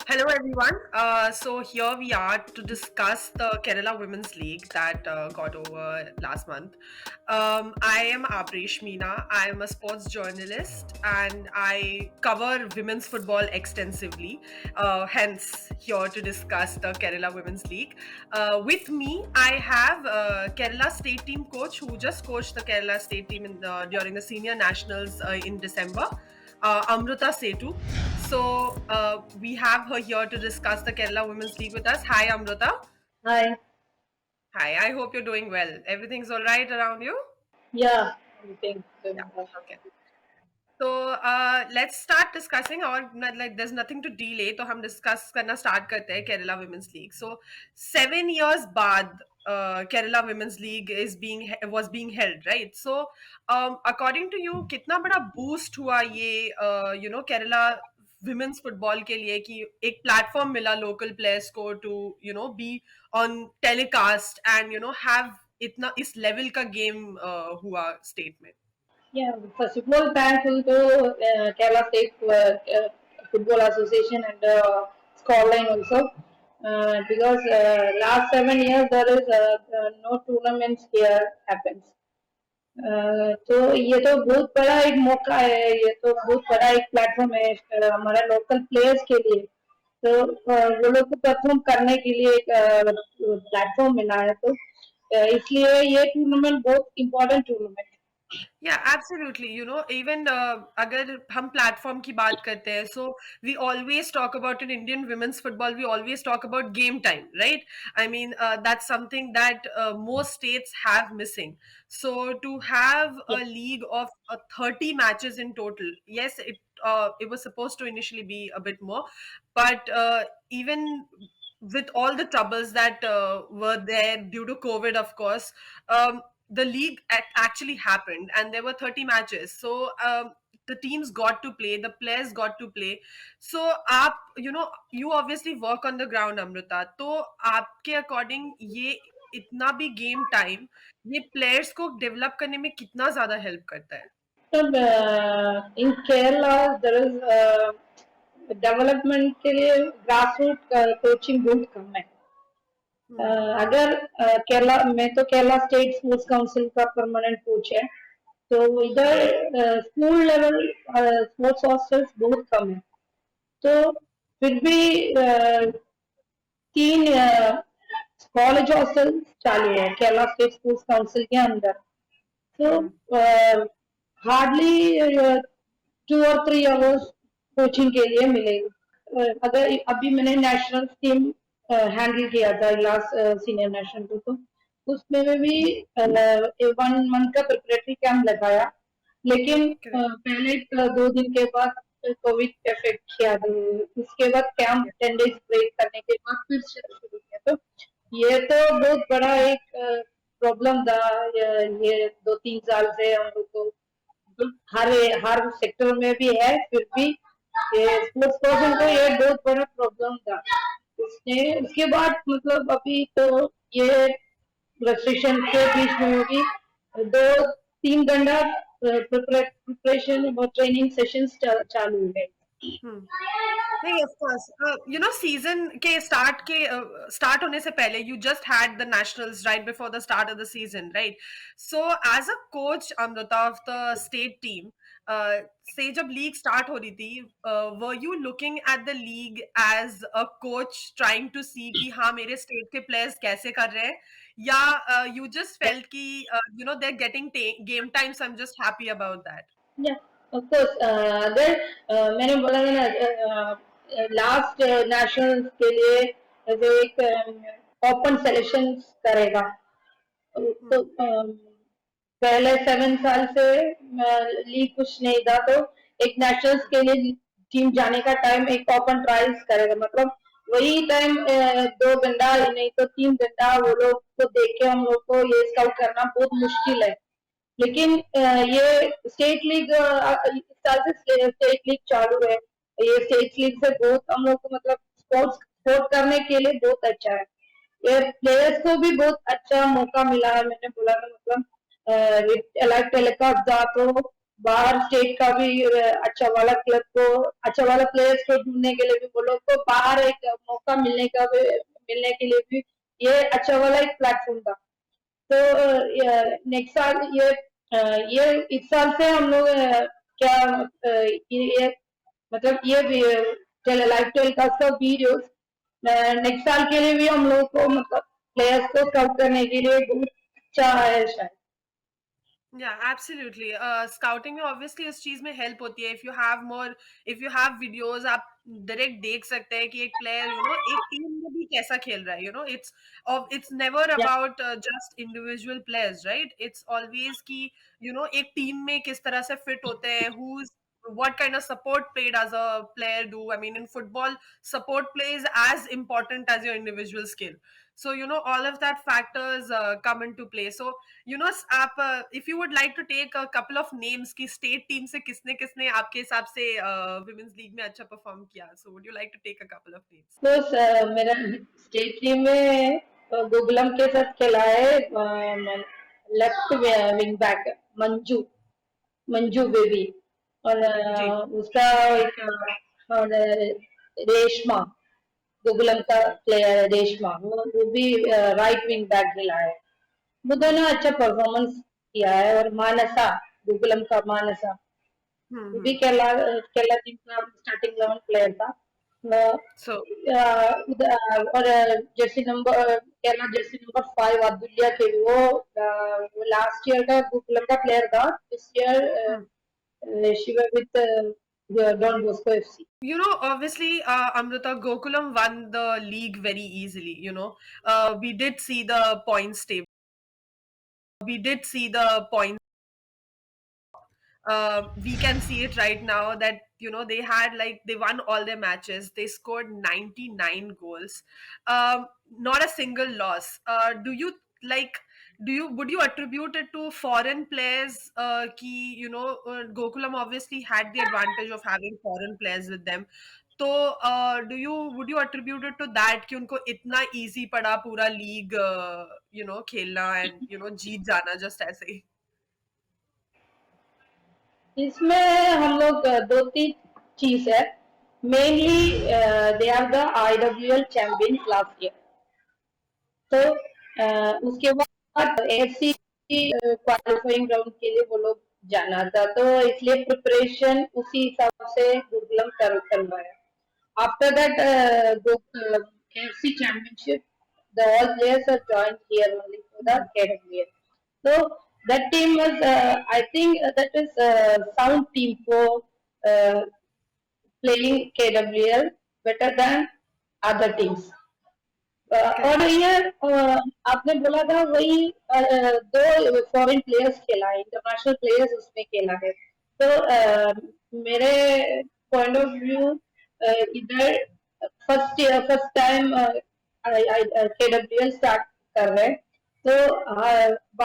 Hello, everyone. So here we are to discuss the Kerala Women's League that got over last month. I am Abrish Meena. I am a sports journalist and I cover women's football extensively. Hence, here to discuss the Kerala Women's League. With me, I have Kerala State Team coach who just coached the Kerala State Team during the Senior Nationals in December. Amruta Setu. We have her here to discuss the Kerala Women's League with us. Hi, Amruta. Hi. Hi, I hope you're doing well. Everything's all right around you? Yeah, everything Yeah, going well. okay. Let's start discussing और like there's nothing to delay तो हम discuss करना start करते हैं Kerala Women's League. So 7 years बाद Kerala Women's League was being held, right? So according to you कितना बड़ा boost हुआ ये Kerala women's football के लिए कि एक platform मिला local players को to be on telecast and have इतना इस level का game हुआ state में. Yeah, first of all, thankful to Kerala State Football Association and Scotland also because last 7 years there is no tournaments here happens. तो ये तो बहुत बड़ा एक मौका है, ये तो बहुत बड़ा एक प्लेटफॉर्म है हमारा लोकल प्लेयर्स के लिए। तो वो लोग को परफॉर्म करने के लिए एक प्लेटफॉर्म मिला है, तो इसलिए ये टूर्नामेंट बहुत इम्पोर्टेंट टूर्नामेंट है। Yeah, absolutely. Even अगर हम platform की बात करते हैं, so we always talk about in Indian women's football, we always talk about game time, right? I mean, that's something that most states have missing. So to have a Yes. league of 30 matches in total, yes, it was supposed to initially be a bit more, but even with all the troubles that were there due to COVID, of course, the league actually happened and there were 30 matches. So the teams got to play, the players got to play. So you obviously work on the ground, Amrita. तो आपके according ये इतना भी game time ये players को develop करने में कितना ज्यादा हेल्प करता है? तो इन केरला देयर इज डेवलपमेंट के लिए ग्रास रूट कोचिंग बहुत कम है। हम्म. अगर केरला में तो केरला स्टेट स्पोर्ट्स काउंसिल का परमानेंट कोच है, तो इधर स्कूल लेवल स्पोर्ट्स हॉस्टल्स बहुत कम है। तो फिर भी तीन कॉलेज हॉस्टल चालू है केरला स्टेट स्पोर्ट्स काउंसिल के अंदर। हम्म. तो हार्डली 2 और 3 आवर्स कोचिंग के लिए मिलेगी। अगर अभी मैंने नेशनल टीम हैंडल किया था लास्ट सीनियर नेशनल तो उसमें में भी 1 मंथ का प्रिपरेटरी कैंप लगाया, लेकिन Correct. पहले 2 दिन के बाद कोविड इफेक्ट किया, तो उसके बाद कैंप 10 डेज ब्रेक करने के बाद फिर से शुरू किया। तो ये तो बहुत बड़ा एक प्रॉब्लम था। ये 2-3 साल से हम लोग को हर हर सेक्टर में भी है, फिर भी ये स्पोर्ट्स पर्सन को ये बहुत बड़ा प्रॉब्लम था। उसने उसके बाद मतलब अभी तो ये रेस्ट्रिक्शन के बीच में भी 2-3 घंटा प्रिपरेशन और ट्रेनिंग सेशंस चालू है। हम्म. नहीं, ऑफ कोर्स सीजन के स्टार्ट होने से पहले you just had the nationals right before the start of the season, right? So as a coach Amrita of the state team, से जब लीग स्टार्ट हो रही थी, were you looking at the league as a coach trying to see कि हाँ मेरे state के players कैसे कर रहे हैं, या यू जस्ट फेल्ट कि they are getting game times, I am just happy about that? या ऑफ कोर्स अगर मैंने बोला था ना लास्ट नेशनल के लिए जो एक ओपन सिलेक्शन करेगा, तो पहले 7 साल से लीग कुछ नहीं था, तो एक नेशनल्स के लिए टीम जाने का टाइम एक ओपन ट्रायल्स करेगा, मतलब वही टाइम 2 घंटा नहीं तो 3 घंटा वो लोग को देख के हम लोग को ये स्काउट करना बहुत मुश्किल है। लेकिन ये स्टेट लीग इस साल से स्टेट लीग चालू है। ये स्टेट लीग से बहुत हम लोग को मतलब स्पोर्ट करने के लिए बहुत अच्छा है। ये प्लेयर्स को भी बहुत अच्छा मौका मिला है। मैंने बोला था मतलब लाइव टेलीकास्ट था, तो बाहर स्टेट का भी अच्छा वाला क्लब को, अच्छा वाला प्लेयर्स को ढूंढने के लिए भी वो लोग को बाहर एक मौका मिलने के लिए भी ये अच्छा वाला एक प्लेटफॉर्म था। तो नेक्स्ट साल ये इस साल से हम लोग क्या ये मतलब ये लाइव टेलीकास्ट का वीडियोस नेक्स्ट साल के लिए भी हम लोग को मतलब प्लेयर्स को स्काउट करने के लिए बहुत अच्छा है शायद। या एब्सोल्युटली स्काउटिंग में ऑब्वियसली इस चीज में हेल्प होती है। इफ यू हैव वीडियोस, आप डायरेक्ट देख सकते हैं कि एक प्लेयर एक टीम में भी कैसा खेल रहा है। इट्स नेवर या about just individual players, right? It's always कि एक टीम में किस तरह से फिट होते हैं, who's what kind of support play does a player do. I mean, in football, support play is as important as your individual skill. So all of that factors come into play. So आप if you would like to take a couple of names की state team से किसने किसने आपके हिसाब से women's league में अच्छा परफॉर्म किया, so would you like to take a couple of names? तो मेरा स्टेट टीम में गोकुलम के साथ खेला है left wing back Manju Manju baby और जी। उसका एक और रेशमा गोकुलम का प्लेयर है रेशमा वो भी राइट विंग बैक खेला है। वो दोनों अच्छा परफॉर्मेंस किया है और मानसा गोकुलम का मानसा वो भी हम्म। केरला टीम का स्टार्टिंग 11 प्लेयर था। सो और Jersey number Kerala Jersey number 5 Abdullah के वो लास्ट ईयर का गोकुलम का प्लेयर था। इस year Shiva with Don Bosco FC. obviously, Amrita, Gokulam won the league very easily. We did see the points table. We did see the points. We can see it right now that they won all their matches. They scored 99 goals, not a single loss. Like do you would you attribute it to foreign players? Ki Gokulam obviously had the advantage of having foreign players with them. तो would you attribute it to that कि उनको इतना easy पड़ा पूरा league खेलना and जीत जाना just ऐसे ही? इसमें हम लोग दो तीन चीज है mainly they are the IWL champions last year. तो उसके बाद AFC क्वालिफाइंग राउंड के लिए वो लोग जाना था तो इसलिए प्रिपरेशन उसी हिसाब से गुरुकुलम करवाया। After that, AFC Championship, all players are joined here only for the KWL. So that team was, I think, that is sound team for uh, playing KWL better than other teams. और Correct. ये आपने बोला था वही दो foreign players खेला है international players उसमें खेला है। तो मेरे पॉइंट ऑफ व्यू इधर फर्स्ट टाइम KWL स्टार्ट कर रहे हैं। तो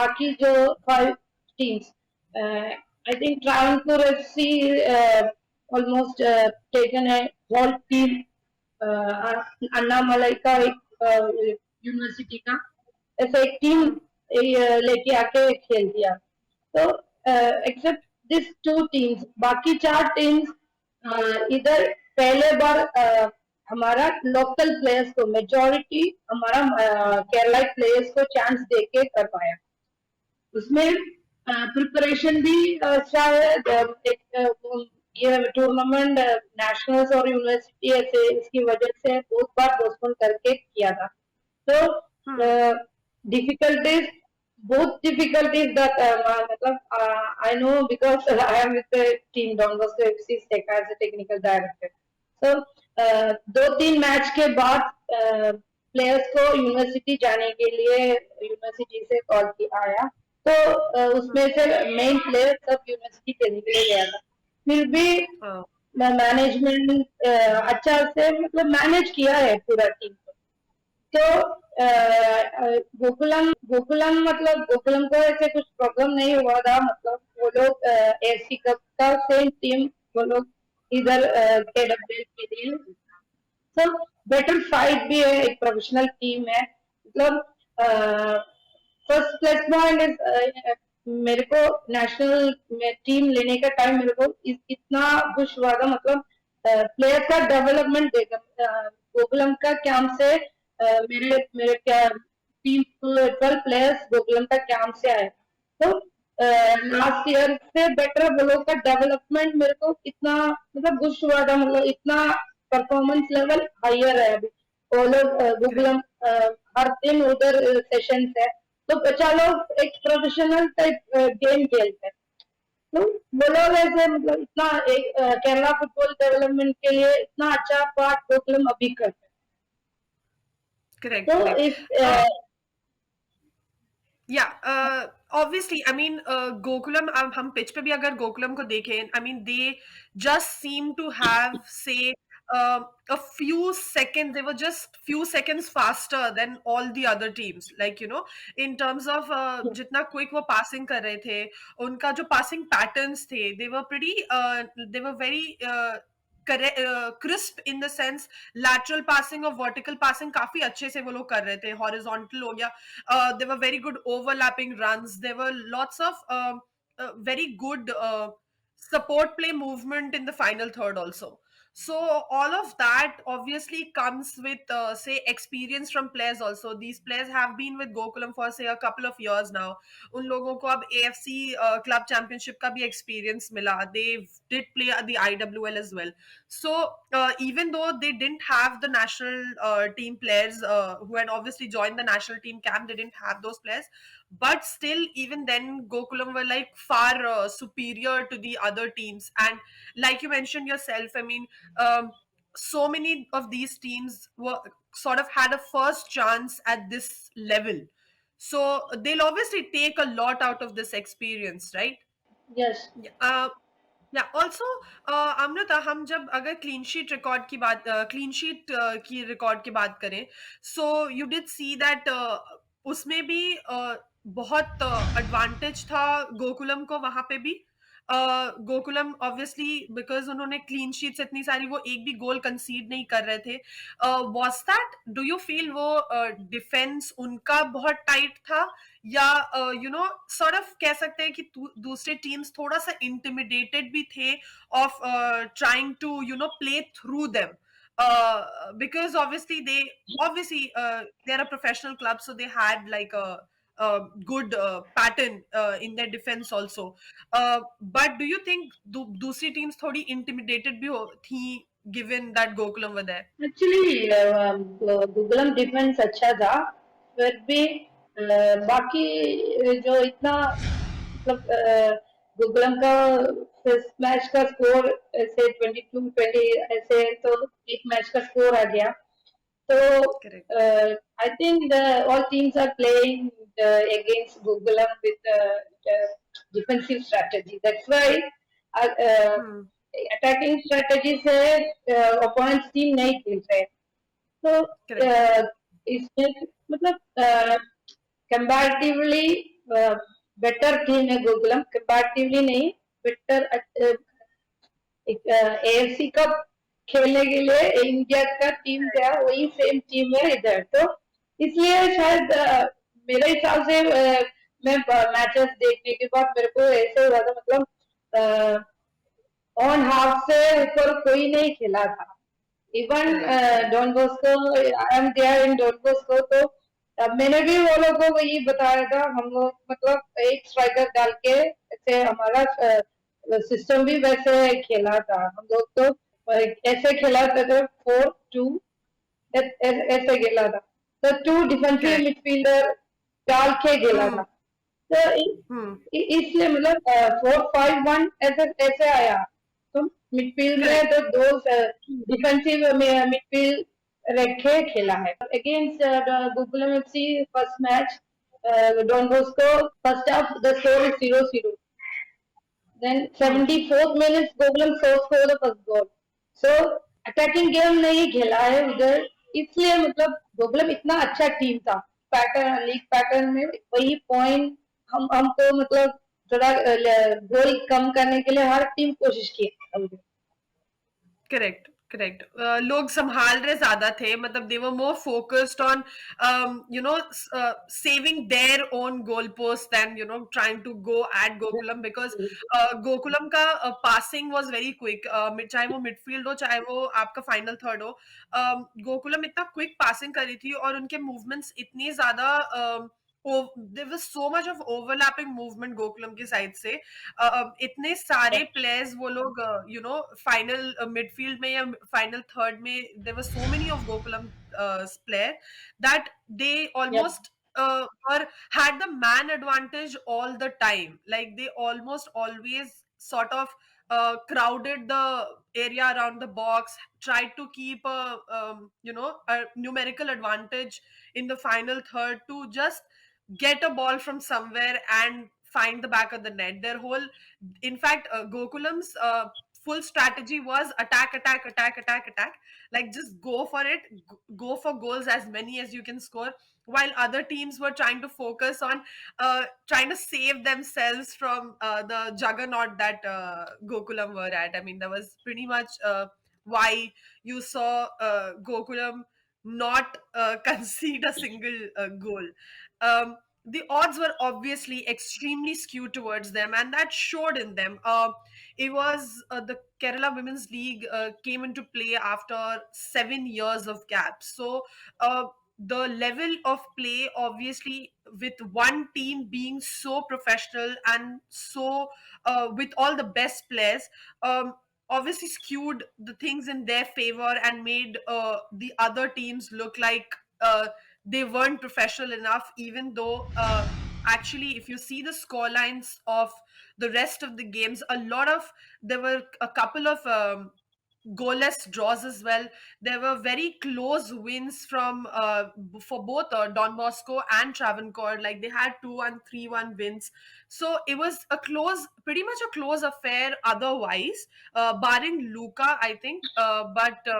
बाकी जो 5 teams I think Travancore FC almost taken है होल टीम अन्नामलाई का एक यूनिवर्सिटी का ऐसा एक टीम Hmm. लेके आके खेल दिया। तो एक्सेप्ट दिस टू टीम्स बाकी 4 टीम्स इधर पहले बार हमारा लोकल प्लेयर्स को मेजोरिटी हमारा केरला प्लेयर्स को चांस देके कर पाया। उसमें प्रिपरेशन भी अच्छा है। ये टूर्नामेंट नेशनल्स और यूनिवर्सिटी ऐसे इसकी वजह से बहुत बार पोस्टपोन करके किया था। Hmm. तो difficulties both difficulties that I know because I am with the team Don Bosco FC Tech as a technical director. So दो तीन मैच के बाद प्लेयर्स को यूनिवर्सिटी जाने के लिए यूनिवर्सिटी से कॉल किया आया। तो Hmm. उसमें से मेन प्लेयर सब यूनिवर्सिटी के लिए गया था। फिर भी Uh, मैनेजमेंट अच्छा से मतलब मैनेज किया है पूरा टीम को। तो गोकुलम मतलब गोकुलम को ऐसे कुछ प्रॉब्लम नहीं हुआ था मतलब वो लोग AFC कप का सेम टीम वो लोग इधर KWL के लिए सब बेटर फाइट भी है एक प्रोफेशनल टीम है मतलब फर्स्ट प्लस पॉइंट इज मेरे को नेशनल में टीम लेने का टाइम मेरे को इतना खुश हुआ था, मतलब प्लेयर का डेवलपमेंट देखा। गोकुलम का कैंप से मेरे मेरे क्या टीम 12 प्लेयर्स गोकुलम का कैंप से आए, तो लास्ट ईयर से बेटर वो लोग का डेवलपमेंट मेरे को इतना मतलब खुश हुआ था, मतलब इतना परफॉर्मेंस लेवल हायर है अभी। वो लोग करेक्ट। गोकुलम हर दिन उधर सेशंस है, तो बच्चा लोग एक प्रोफेशनल टाइप गेम खेलते हैं। तो वो लोग ऐसे मतलब इतना एक केरला फुटबॉल डेवलपमेंट के लिए इतना अच्छा पार्ट गोकुलम अभी करते हैं। करेक्ट, तो करेक्ट। इस या ऑब्वियसली आई मीन गोकुलम, हम पिच पे भी अगर गोकुलम को देखें, I mean they just seem to have say a few seconds, they were just few seconds faster than all the other teams, like you know, in terms of जितना quick वो passing कर रहे थे, उनका जो passing patterns थे, they were pretty they were very crisp in the sense, lateral passing और vertical passing काफी अच्छे से वो लोग कर रहे थे, हॉरिजॉन्टल हो गया, there were very good overlapping runs, there were lots of very good support play movement in the final third also. So all of that obviously comes with say experience from players also. These players have been with Gokulam for say a couple of years now. उन लोगों को अब AFC club championship का भी experience मिला. They did play at the IWL as well. So even though they didn't have the national team players who had obviously joined the national team camp, they didn't have those players, but still even then Gokulam were like far superior to the other teams. And like you mentioned yourself, I mean, so many of these teams were sort of had a first chance at this level, so they'll obviously take a lot out of this experience, right? Yes Yeah. या also Amrita, हम जब अगर clean sheet record की बात, clean sheet की record की बात करें, so you did see that उसमें भी बहुत एडवांटेज था गोकुलम को वहां पे भी. गोकुलम ऑब्वियसली बिकॉज उन्होंने क्लीन शीट्स इतनी सारी, वो एक भी गोल कंसीड नहीं कर रहे थे. Was that, do you feel वो डिफेंस उनका बहुत टाइट था, या यू नो सॉर्ट ऑफ कह सकते हैं कि दूसरे टीम्स थोड़ा सा इंटिमिडेटेड भी थे of trying to you know play through them, because obviously they're a professional club, so they had like a good pattern in their defense also. But do you think दूसरी teams थोड़ी intimidated भी थी, given that Gokulam were there? Actually Gokulam defence अच्छा था, फिर भी बाकी जो इतना मतलब गूगलम का फर्स्ट मैच का स्कोर ऐसे 22-20 ऐसे, तो एक मैच का स्कोर आ गया. So Correct. I think all teams are playing against Gokulam with defensive strategy. That's why uh, Hmm. attacking strategy से opponents team नहीं खेल रहे. तो Correct. इसमें मतलब कंपैरेटिवली बेटर टीम है गोकुलम, कंपैरेटिवली नहीं, बेटर AFC कप खेलने के लिए इंडिया का टीम गया, वही सेम टीम है इधर, तो इसलिए शायद मेरे हिसाब से मैं मैचेस देखने के बाद मेरे को ऐसे हुआ था, मतलब ऑन हाफ से ऊपर कोई नहीं खेला था. Even Correct. Correct. Don Bosco, I am there in Don Bosco, तो मैंने भी वो लोगों को यही बताया था, हम लोग मतलब एक स्ट्राइकर डाल के ऐसे हमारा सिस्टम भी वैसे खेला था हम लोग, तो ऐसे खेला था 4-2 ऐसे खेला था, तो 2 डिफेंसिव Correct. मिडफील्डर डाल के खेला था. Hmm. तो Hmm. इसलिए मतलब 4-5-1 ऐसे ऐसे आया, तो मिडफील्ड में Correct. तो दो डिफेंसिव मिडफील्ड रखे खेला है against Gokulam FC. First match Don Bosco, first half the score is 0-0. Then Hmm. 74th minutes Gokulam scored the first goal. So attacking game नहीं खेला है उधर, इसलिए मतलब गोकुलम इतना अच्छा टीम था. पैटर्न लीग पैटर्न में वही पॉइंट हम हमको मतलब थोड़ा गोल कम करने के लिए हर टीम कोशिश की. Correct, correct. लोग संभाल रहे ज्यादा थे, मतलब they were more focused on you know saving their own goal post than you know trying to go at Gokulam, because Gokulam का पासिंग वाज वेरी क्विक, चाहे वो मिडफील्ड हो चाहे वो आपका फाइनल थर्ड हो। गोकुलम इतना क्विक पासिंग करी थी और उनके मूवमेंट्स इतनी ज्यादा there was so much of overlapping movement Gokulam की साइड से। इतने सारे प्लेयर्स वो लोग यू नो फाइनल मिडफील्ड में या फाइनल थर्ड में, there were so many of Gokulam player that they Yep. almost were had the man advantage all the time. Like they almost always sort of crowded the area around the box, tried to keep a you know a numerical advantage in the final third to just get a ball from somewhere and find the back of the net. Their whole, in fact, Gokulam's full strategy was attack, attack, attack, attack, attack. Like just go for it, go for goals as many as you can score. While other teams were trying to focus on trying to save themselves from the juggernaut that Gokulam were at. I mean, that was pretty much why you saw Gokulam not concede a single goal. The odds were obviously extremely skewed towards them, and that showed in them. It was the Kerala Women's League came into play after 7 years of gap. So the level of play, obviously, with one team being so professional and so with all the best players, obviously skewed the things in their favor and made the other teams look like they weren't professional enough, even though actually if you see the score lines of the rest of the games, a lot of there were a couple of goalless draws as well. There were very close wins from for both Don Bosco and Travancore. Like they had 2-1, 3-1 wins. So it was a close, pretty much a close affair otherwise, barring Luca, I think. But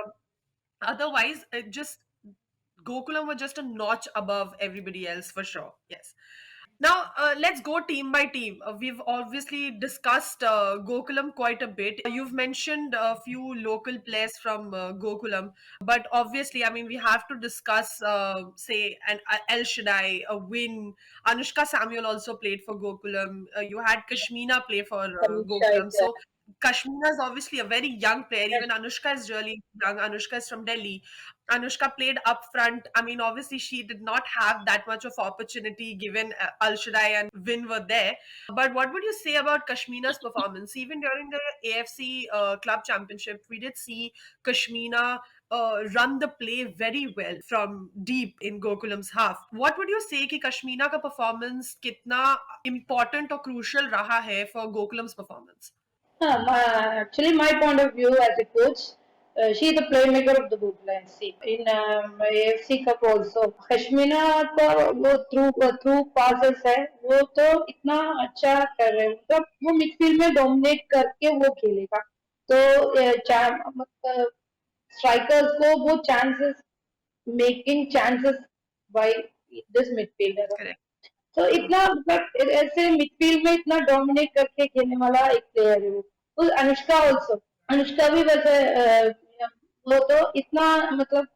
otherwise, it just Gokulam were just a notch above everybody else for sure. Yes. Now, let's go team by team. We've obviously discussed Gokulam quite a bit. You've mentioned a few local players from Gokulam, but obviously, I mean, we have to discuss, say, an El Shaddai, a Win. Anushka Samuel also played for Gokulam. You had Kashmina play for Samisha is Gokulam. there. So, Kashmina is obviously a very young player. Even Anushka is really young. Anushka is from Delhi. Anushka played up front. I mean, obviously, she did not have that much of opportunity given Al Shaddai and Win were there. But what would you say about Kashmina's performance? Even during the AFC Club Championship, we did see Kashmina run the play very well from deep in Gokulam's half. What would you say कि Kashmina का performance कितना important or crucial रहा है for Gokulam's performance? Actually, my point of view as a coach, she is the playmaker of the Gokulam FC. In AFC Cup also, कश्मीना का वो through passes है, वो तो इतना अच्छा कर रहे हैं, मतलब वो मिडफील्ड में डोमिनेट करके वो खेलेगा, तो स्ट्राइकर्स को वो chances making chances by this midfielder. Correct. तो Hmm. इतना मतलब ऐसे मिडफील्ड में इतना डोमिनेट करके खेलने वाला एक प्लेयर है वो. तो अनुष्का ऑल्सो, अनुष्का भी वैसे वो तो इतना मतलब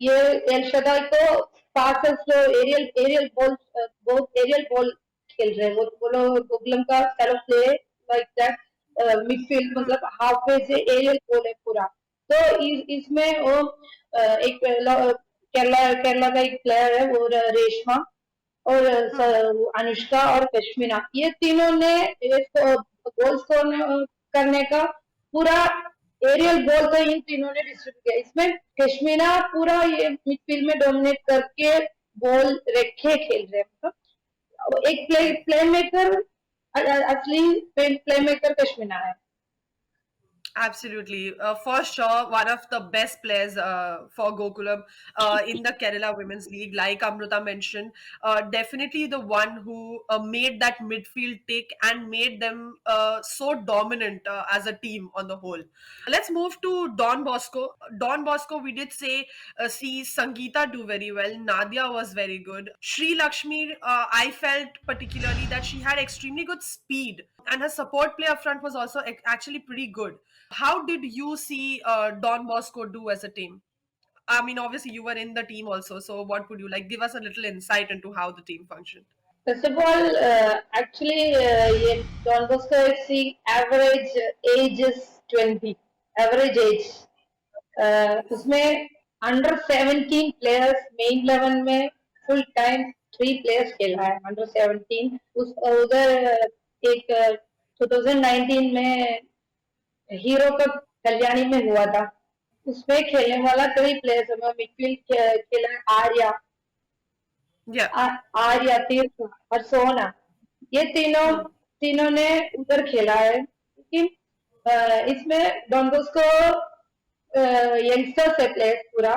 ये एल शदाई को पासेस जो एरियल एरियल बॉल, बहुत एरियल बॉल खेल रहे हैं, वो लोग गोकुलम का style of play like that, midfield Hmm. मतलब हाफवे से एरियल बॉल है पूरा. तो इसमें वो एक केरला केरला का एक प्लेयर है वो रेशमा और Hmm. अनुष्का और कश्मीना, ये तीनों ने गोल स्कोर करने का पूरा एरियल बॉल तो इन तीनों ने डिस्ट्रीब्यूट किया. इसमें कश्मीना पूरा ये मिडफील्ड में डोमिनेट करके बॉल रखे खेल रहे हैं, मतलब एक Correct. प्ले मेकर, असली प्ले मेकर कश्मीना है. Absolutely. For sure, one of the best players for Gokulam in the Kerala Women's League, like Amruta mentioned, definitely the one who made that midfield tick and made them so dominant as a team on the whole. Let's move to Don Bosco. Don Bosco, we did say, see Sangeeta do very well. Nadia was very good. Sri Lakshmi, I felt particularly that she had extremely good speed. and her support play up front was also actually pretty good. How did you see Don Bosco do as a team? I mean, obviously you were in the team also, so what would you like? Give us a little insight into how the team functioned. First of all, actually, in Don Bosco FC, average age is 20. Average age. उसमें under 17 players main 11 में full time 3 players खेला है under 17 उस उधर एक 2019 में hero cup Kalyani में हुआ था उसमें खेलने वाला 3 प्लेयर्स है मिडफील्ड खेला है आर्या Yeah. आर्या तीर्थ और सोना ये तीनों Hmm. तीनों ने उधर खेला है लेकिन इसमें डॉनबोस्को यंगस्टर्स है प्लेयर्स पूरा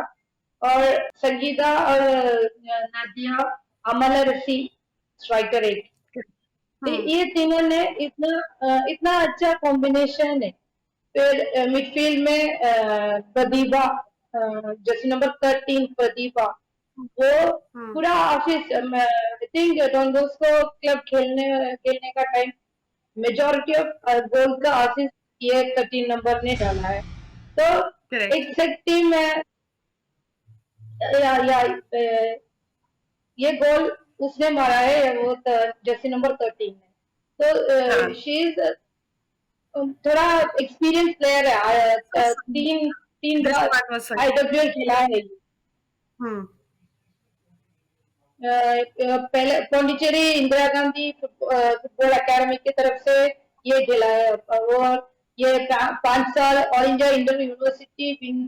और संगीता और नादिया अमला रसी स्ट्राइकर एक Hmm. ये तीनों ने इतना अच्छा कॉम्बिनेशन है फिर मिडफील्ड में प्रदीपा जर्सी नंबर 13 प्रदीपा वो Hmm. पूरा office I think Don Bosco club खेलने खेलने का टाइम मेजोरिटी ऑफ गोल का असिस्ट ये 13 नंबर ने डाला है तो Correct. एग्जैक्ट टीम में या ये गोल उसने मारा है वो जर्सी नंबर 13 में तो हाँ. शी इज थोड़ा एक्सपीरियंस प्लेयर है So funny. तीन तीन This bar part was funny. IWL खेला है Hmm. पहले पौंडीचेरी इंदिरा गांधी फुटबॉल अकेडमी की तरफ से ये खेला है वो ये 5 साल all India inter university win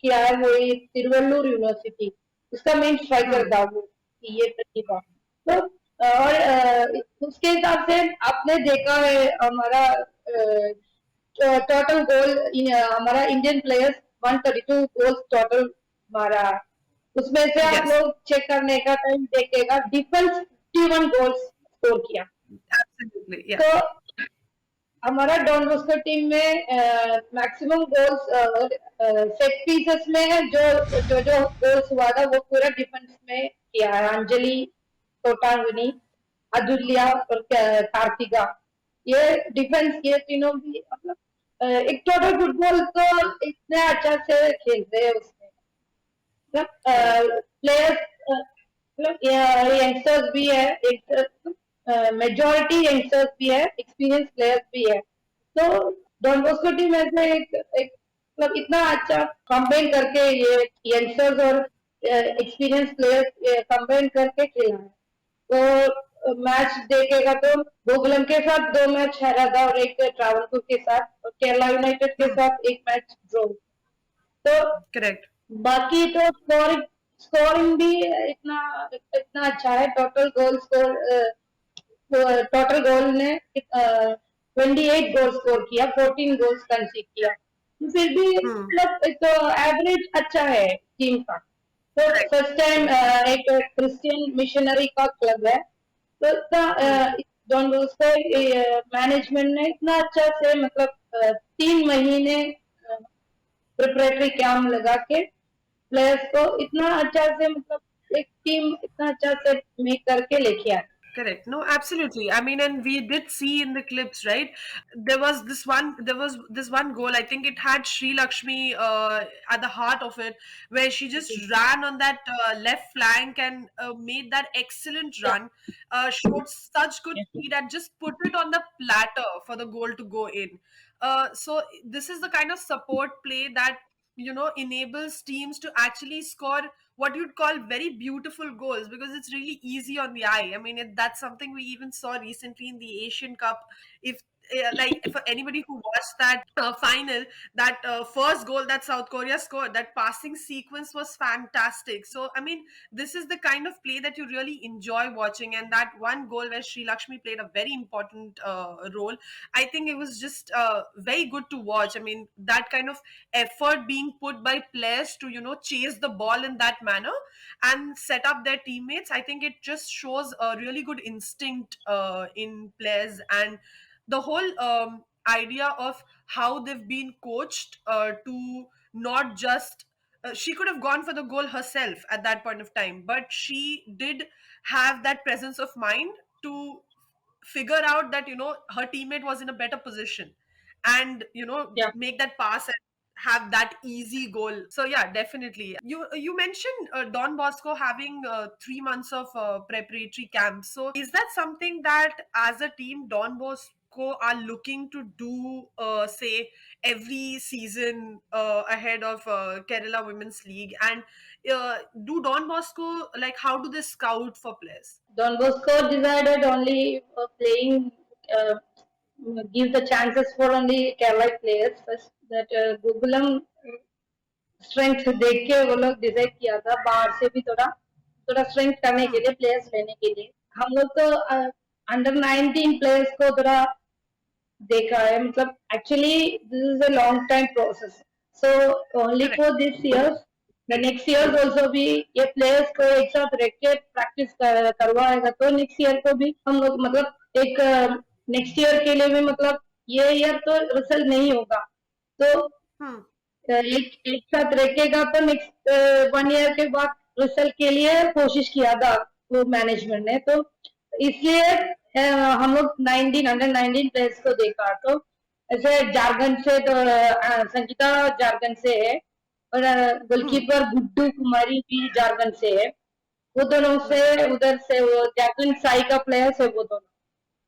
किया है वो ये तिरुवल्लुर यूनिवर्सिटी उसका मेन स्ट्राइकर Hmm. था वो ये प्रतिभा तो और उसके हिसाब से आपने देखा है हमारा टोटल गोल हमारा इंडियन प्लेयर्स 132 गोल्स टोटल मारा है उसमें से आप Yes. लोग चेक करने का टाइम देखिएगा डिफेंस 51 गोल्स स्कोर किया Absolutely. Yeah. तो हमारा डॉन बॉस्को टीम में मैक्सिमम गोल्स सेट पीसेस में जो गोल्स हुआ था वो पूरा डिफेंस में किया है अंजलि तोटांगनी अदुल्या और कार्तिका ये डिफेंस ये तीनों भी मतलब एक टोटल फुटबॉल तो इतने अच्छा से खेलते हैं उसमें Correct. मतलब प्लेयर्स मतलब यंगस्टर्स भी है मेजोरिटी यंगस्टर्स भी है एक्सपीरियंस प्लेयर्स भी है तो डॉन बॉस्को टीम ऐसे एक मतलब इतना अच्छा कंबाइन करके ये यंगस्टर्स और एक्सपीरियंस प्लेयर्स कंबाइन करके खेला है तो मैच देखेगा तो गोकुलम के साथ 2 मैच हारा था और एक ट्रावनकोर के साथ और केरला यूनाइटेड के Hmm. साथ एक मैच ड्रॉ तो Correct. बाकी तो स्कोरिंग स्कोरिंग भी इतना इतना अच्छा है टोटल गोल ने 28 गोल स्कोर किया 14 गोल्स कंसीड किया तो फिर भी Hmm. मतलब तो एवरेज अच्छा है टीम का तो Correct. फर्स्ट टाइम एक क्रिश्चियन मिशनरी का क्लब है तो इतना Hmm. जॉन बॉस्को मैनेजमेंट ने इतना अच्छा से मतलब 3 महीने प्रिपरेटरी कैंप लगा के प्लेयर्स को इतना अच्छा से मतलब एक टीम इतना अच्छा से मेक करके लेके आए Correct. No, absolutely. I mean, and we did see in the clips, right? There was this one goal. I think it had Sri Lakshmi at the heart of it, where she just ran on that left flank and made that excellent run. Showed such good speed and just put it on the platter for the goal to go in. So this is the kind of support play that enables teams to actually score what you'd call very beautiful goals, because it's really easy on the eye. I mean, that's something we even saw recently in the Asian Cup. If like for anybody who watched that final, that first goal that South Korea scored, that passing sequence was fantastic. So I mean, this is the kind of play that you really enjoy watching, and that one goal where Sri Lakshmi played a very important role, I think it was just very good to watch. I mean, that kind of effort being put by players to chase the ball in that manner and set up their teammates, I think it just shows a really good instinct in players, and the whole idea of how they've been coached to not just she could have gone for the goal herself at that point of time, but she did have that presence of mind to figure out that her teammate was in a better position, and yeah. make that pass and have that easy goal. So yeah, definitely. You mentioned Don Bosco having 3 months of preparatory camp. So is that something that as a team Don Bosco are looking to do, say every season ahead of Kerala Women's League? And do Don Bosco, like, how do they scout for players? Don Bosco decided only playing, uh, give the chances for only Kerala players. First, that Gokulam strength देख के वो लोग decide किया था बाहर से भी थोड़ा थोड़ा स्ट्रेंथ करने के Hmm. लिए प्लेयर्स लेने के लिए हम लोग तो अंडर 19 प्लेयर्स को थोड़ा देखा है मतलब actually this is a long time process so only Correct. For this years the next year also भी ये प्लेयर्स को एक साथ रख के प्रैक्टिस करवाएगा तो नेक्स्ट ईयर को भी हम लोग मतलब एक नेक्स्ट ईयर के लिए भी मतलब ये ईयर तो रिजल्ट नहीं होगा तो Hmm. एक एक साथ रखेगा तो नेक्स्ट 1 ईयर के बाद रिजल्ट के लिए कोशिश किया था वो मैनेजमेंट ने तो इसलिए हम लोग 19 अंडर 19 प्लेयर्स को देखा तो ऐसे झारखंड से तो संगीता झारखंड से है और Hmm. गोलकीपर गुड्डू कुमारी भी झारखंड से है वो दोनों से Right. उधर से वो झारखंड साई का प्लेयर्स है वो दोनों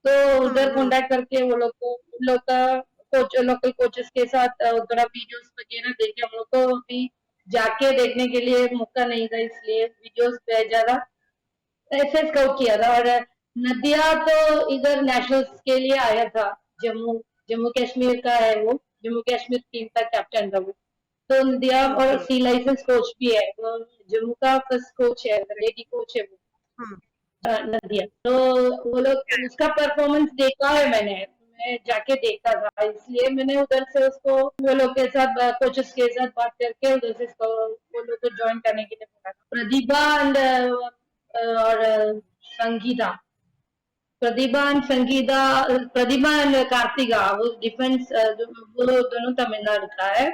तो Hmm. उधर Hmm. कांटेक्ट करके वो लोग को उन लोग का कोच लोकल कोचेस के साथ थोड़ा वीडियोस वगैरह देखे हम लोग को भी जाके देखने के लिए मौका नहीं था इसलिए वीडियोस भेजा था ऐसे स्काउट किया था और नदिया तो इधर नेशनल्स के लिए आया था जम्मू जम्मू कश्मीर का है वो जम्मू कश्मीर टीम का कैप्टन था वो तो नदिया Hmm. और Hmm. सी लाइसेंस कोच भी है वो जम्मू का फर्स्ट कोच है लेडी कोच है वो Hmm. नदिया तो वो लोग Correct. उसका परफॉर्मेंस देखा है मैं जाके देखा था इसलिए मैंने उधर से उसको वो लोग के साथ कोचेस के साथ बात करके उधर से वो लोग को ज्वाइन करने के लिए बोला था प्रतिभा एंड और संगीता प्रतिभा एंड कार्तिका वो डिफेंस वो दोनों तमिलनाडु का है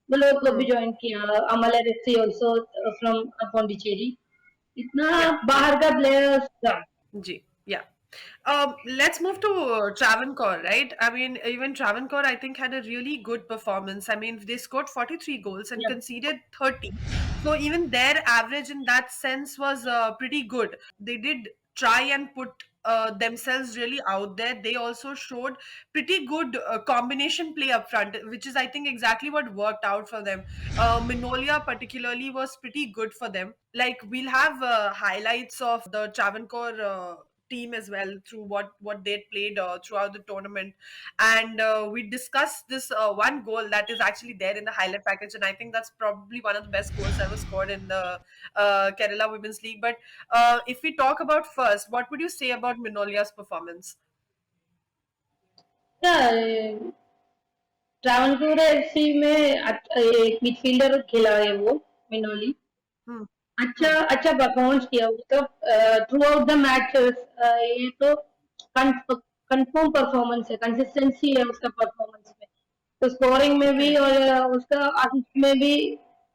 वो लोग को भी Hmm. ज्वाइन किया अमला रेड्डी ऑल्सो फ्रॉम पौंडीचेरी इतना Yeah. Yeah. बाहर का प्लेयर्स था G. Yeah. Let's move to Travancore, right? I mean, even Travancore, I think, had a really good performance. I mean, they scored 43 goals and Yeah, conceded 30. So even their average in that sense was pretty good. They did try and put themselves really out there. They also showed pretty good combination play up front, which is, I think, exactly what worked out for them. Minolia, particularly, was pretty good for them. Like, we'll have highlights of the Travancore team as well through what they played throughout the tournament, and we discussed this one goal that is actually there in the highlight package, and I think that's probably one of the best goals ever scored in the Kerala Women's League. But if we talk about first, what would you say about Minolia's performance? yeah, Travancore FC में एक midfielder खेला है वो मिनोली Hmm. अच्छा Hmm. अच्छा performance किया उसका through out the matches ये तो कंफर्म परफॉर्मेंस है कंसिस्टेंसी है उसका परफॉर्मेंस में तो स्कोरिंग में भी Correct. और उसका असिस्ट में भी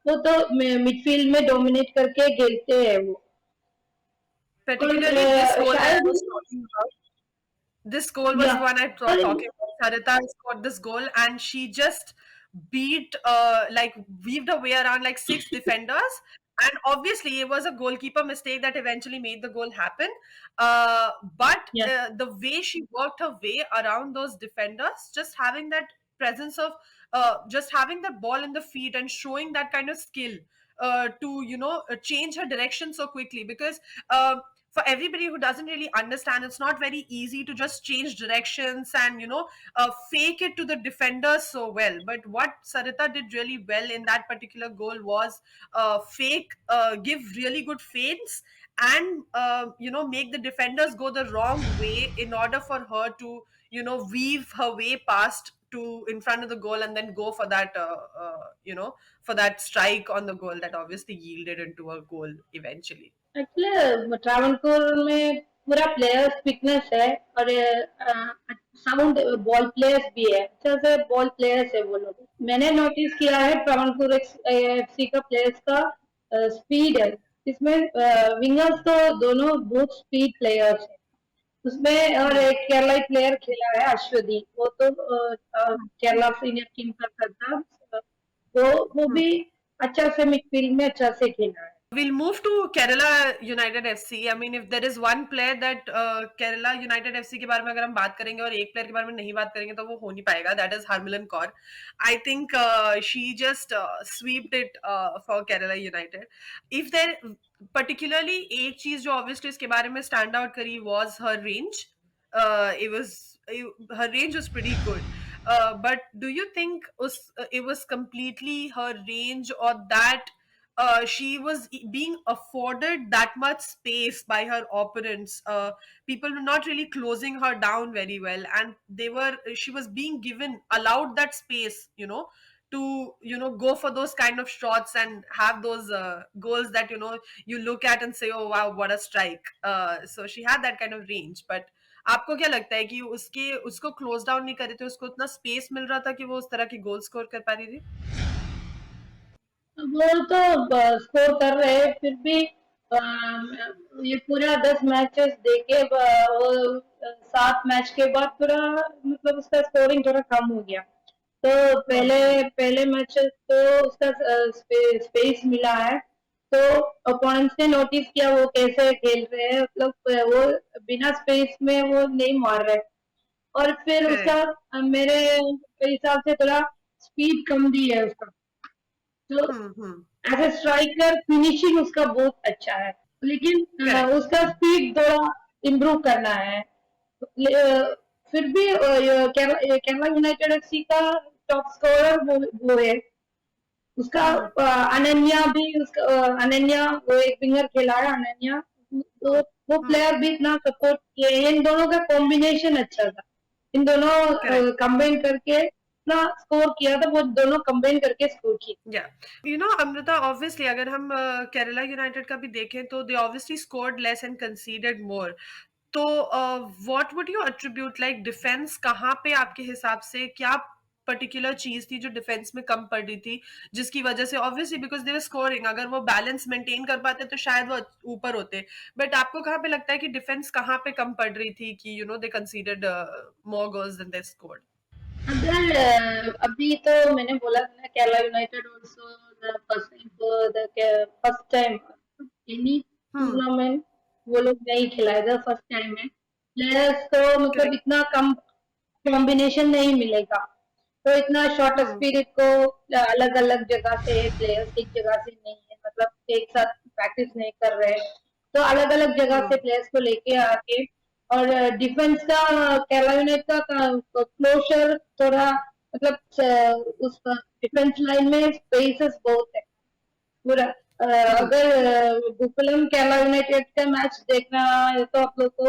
वो तो मिडफील्ड में डोमिनेट करके खेलते हैं वो और Particularly this goal that I शायद was talking about. This goal was या the one I was और talking about. Sarita scored this goal and she just beat, like, weaved her way around like six defenders. And obviously, it was a goalkeeper mistake that eventually made the goal happen. But या the way she worked her way around those defenders, just having that presence of, just having that ball in the feet and showing that kind of skill to, change her direction so quickly. Because for everybody who doesn't really understand, it's not very easy to just change directions and fake it to the defenders so well. But what Sarita did really well in that particular goal was give really good feints, and make the defenders go the wrong way in order for her to weave her way past to in front of the goal, and then go for that for that strike on the goal that obviously yielded into a goal eventually. Actually Travancore में पूरा players fitness है और sound ball players भी है अच्छा से ball players है वो लोग मैंने नोटिस किया है ट्रावनकोर एफसी का प्लेयर्स का स्पीड है इसमें विंगर्स तो दोनों बहुत स्पीड प्लेयर्स है उसमें और हम्म एक केरला प्लेयर खेला है अश्वदी, वो तो केरला सीनियर टीम का था। वो हम्म भी अच्छा से मिडफील्ड में अच्छा से खेला है। We'll move to Kerala United FC. I mean, if there is one player that Kerala United FC के बारे में अगर हम बात करेंगे और एक प्लेयर के बारे में नहीं बात करेंगे तो वो हो नहीं पाएगा. That is Harmilan Kaur. I think she just swept it for Kerala United. If there particularly एक चीज जो obviously इसके बारे में stand out करी was her range. Her range was pretty good. But do you think it was completely her range or that she was being afforded that much space by her opponents. People were not really closing her down very well, and she was being given allowed that space, to go for those kind of shots and have those goals that you look at and say, oh wow, what a strike. So she had that kind of range, but आपको क्या लगता है कि उसको close down नहीं कर रहे थे, उसको उतना स्पेस मिल रहा था कि वो उस तरह की गोल स्कोर कर पा रही थी? वो तो स्कोर कर रहे हैं, फिर भी ये पूरा 10 मैचेस देके वो 7 मैच के बाद पूरा मतलब उसका स्कोरिंग थोड़ा कम हो गया। तो पहले हम्म पहले मैचेस तो उसका स्पेस मिला है, तो अपोनेंट्स ने नोटिस किया वो कैसे खेल रहे हैं, मतलब वो बिना स्पेस में वो नहीं मार रहे। और फिर उसका करेक्ट मेरे हिसाब से थोड़ा स्पीड कम दी है उसका। तो हम्म एज ए स्ट्राइकर फिनिशिंग उसका बहुत अच्छा है, लेकिन करेक्ट उसका स्पीड थोड़ा इम्प्रूव करना है। फिर भी केरला यूनाइटेड एफसी का टॉप स्कोरर वो है उसका। हम्म अनन्या भी उसका अनन्या वो एक विंगर खेला है अनन्या, हम्म वो हम्म प्लेयर भी इतना सपोर्ट किए। इन दोनों का कॉम्बिनेशन अच्छा था, इन करेक्ट दोनों कंबाइन करके इतना स्कोर किया था, वो दोनों कंबाइन करके स्कोर किया। या अमृता, ऑब्वियसली अगर हम केरला यूनाइटेड का भी देखें तो they obviously scored less and conceded more. तो what would you attribute, like defence कहाँ पे आपके हिसाब से क्या पर्टिकुलर चीज थी जो डिफेंस में कम पड़ रही थी, जिसकी वजह से obviously because they were scoring, अगर वो बैलेंस मेंटेन कर पाते तो शायद वो ऊपर होते. बट आपको कहाँ पे लगता है कि डिफेंस कहाँ पे कम पड़ रही थी कि they conceded more goals than they scored? अगर अभी तो मैंने बोला था ना, Kerala United also the first time any hmm tournament वो लोग नहीं खिलाए थे, फर्स्ट टाइम है। प्लेयर्स को मतलब करेक्ट इतना कम कॉम्बिनेशन नहीं मिलेगा, तो इतना शॉर्ट हम्म स्पिरिट को अलग अलग जगह से प्लेयर्स एक जगह से नहीं है, मतलब एक साथ प्रैक्टिस नहीं कर रहे, तो अलग अलग जगह से हम्म प्लेयर्स को लेके आके। और डिफेंस का केरला यूनाइटेड का क्लोजर थोड़ा मतलब उस डिफेंस लाइन में स्पेसेस बहुत है पूरा। हम्म अगर गोकुलम केरला यूनाइटेड का मैच देखना है तो आप लोग को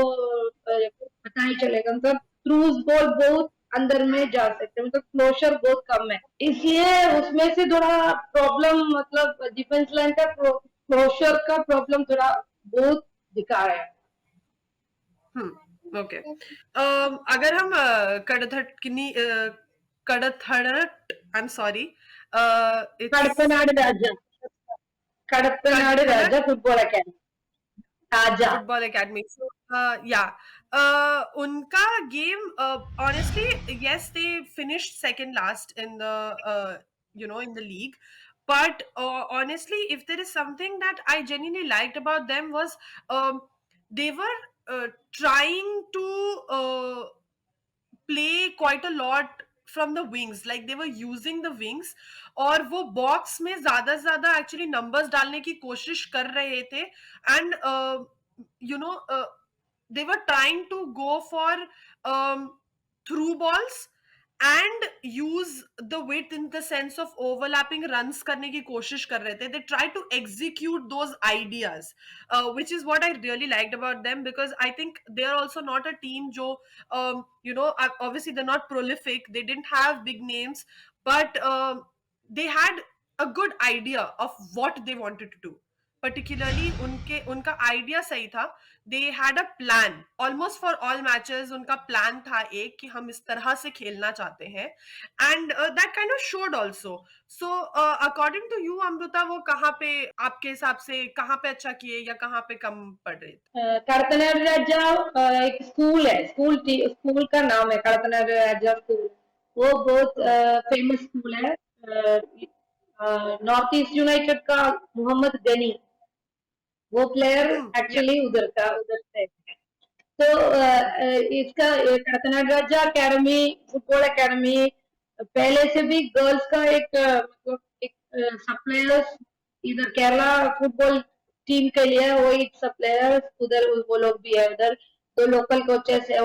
पता ही चलेगा, मतलब थ्रूज बॉल बहुत अंदर में जा सकते हैं, मतलब क्लोजर बहुत कम है, इसलिए उसमें से थोड़ा प्रॉब्लम, मतलब डिफेंस लाइन का क्लोजर का प्रॉब्लम थोड़ा बहुत दिखा है। ओके. अगर हम कडथड़ट, I am sorry, it's Kadathanad Raja, Kadathanad Kadathanad Raja football academy Raja. Football academy. So या उनका game, honestly yes, they finished second last in the in the league. But honestly, if there is something that I genuinely liked about them was, um, they were trying to play quite a lot from the wings, like they were using the wings, और वो box में ज्यादा से ज्यादा actually numbers डालने की कोशिश कर रहे थे. And they were trying to go for through balls and use the width in the sense of overlapping runs करने की कोशिश कर रहे थे. They try to execute those ideas, which is what I really liked about them, because I think they are also not a team जो obviously they're not prolific, they didn't have big names, but they had a good idea of what they wanted to do. Particularly उनके उनका idea सही था. They had a plan almost for all matches. उनका plan था एक कि हम इस तरह से खेलना चाहते हैं, and that kind of showed also. So according to you Amrita, वो कहाँ पे आपके हिसाब से कहाँ पे अच्छा किए या कहाँ पे कम पड़ रहे थे? कड़कनाथ राजा एक स्कूल है, स्कूल का नाम है कड़कनाथ राजा स्कूल. वो बहुत हम्म. फेमस स्कूल है. नॉर्थ ईस्ट यूनाइटेड का मोहम्मद गनी, वो प्लेयर या. एक्चुअली उधर से. तो इसका कड़कनाथ राजा अकेडमी, फुटबॉल अकेडमी पहले से भी गर्ल्स का एक मतलब एक सब प्लेयर्स इधर केरला फुटबॉल टीम के लिए वो एक सब प्लेयर्स उधर वो लोग भी है उधर. दो लोकल कोचेस है,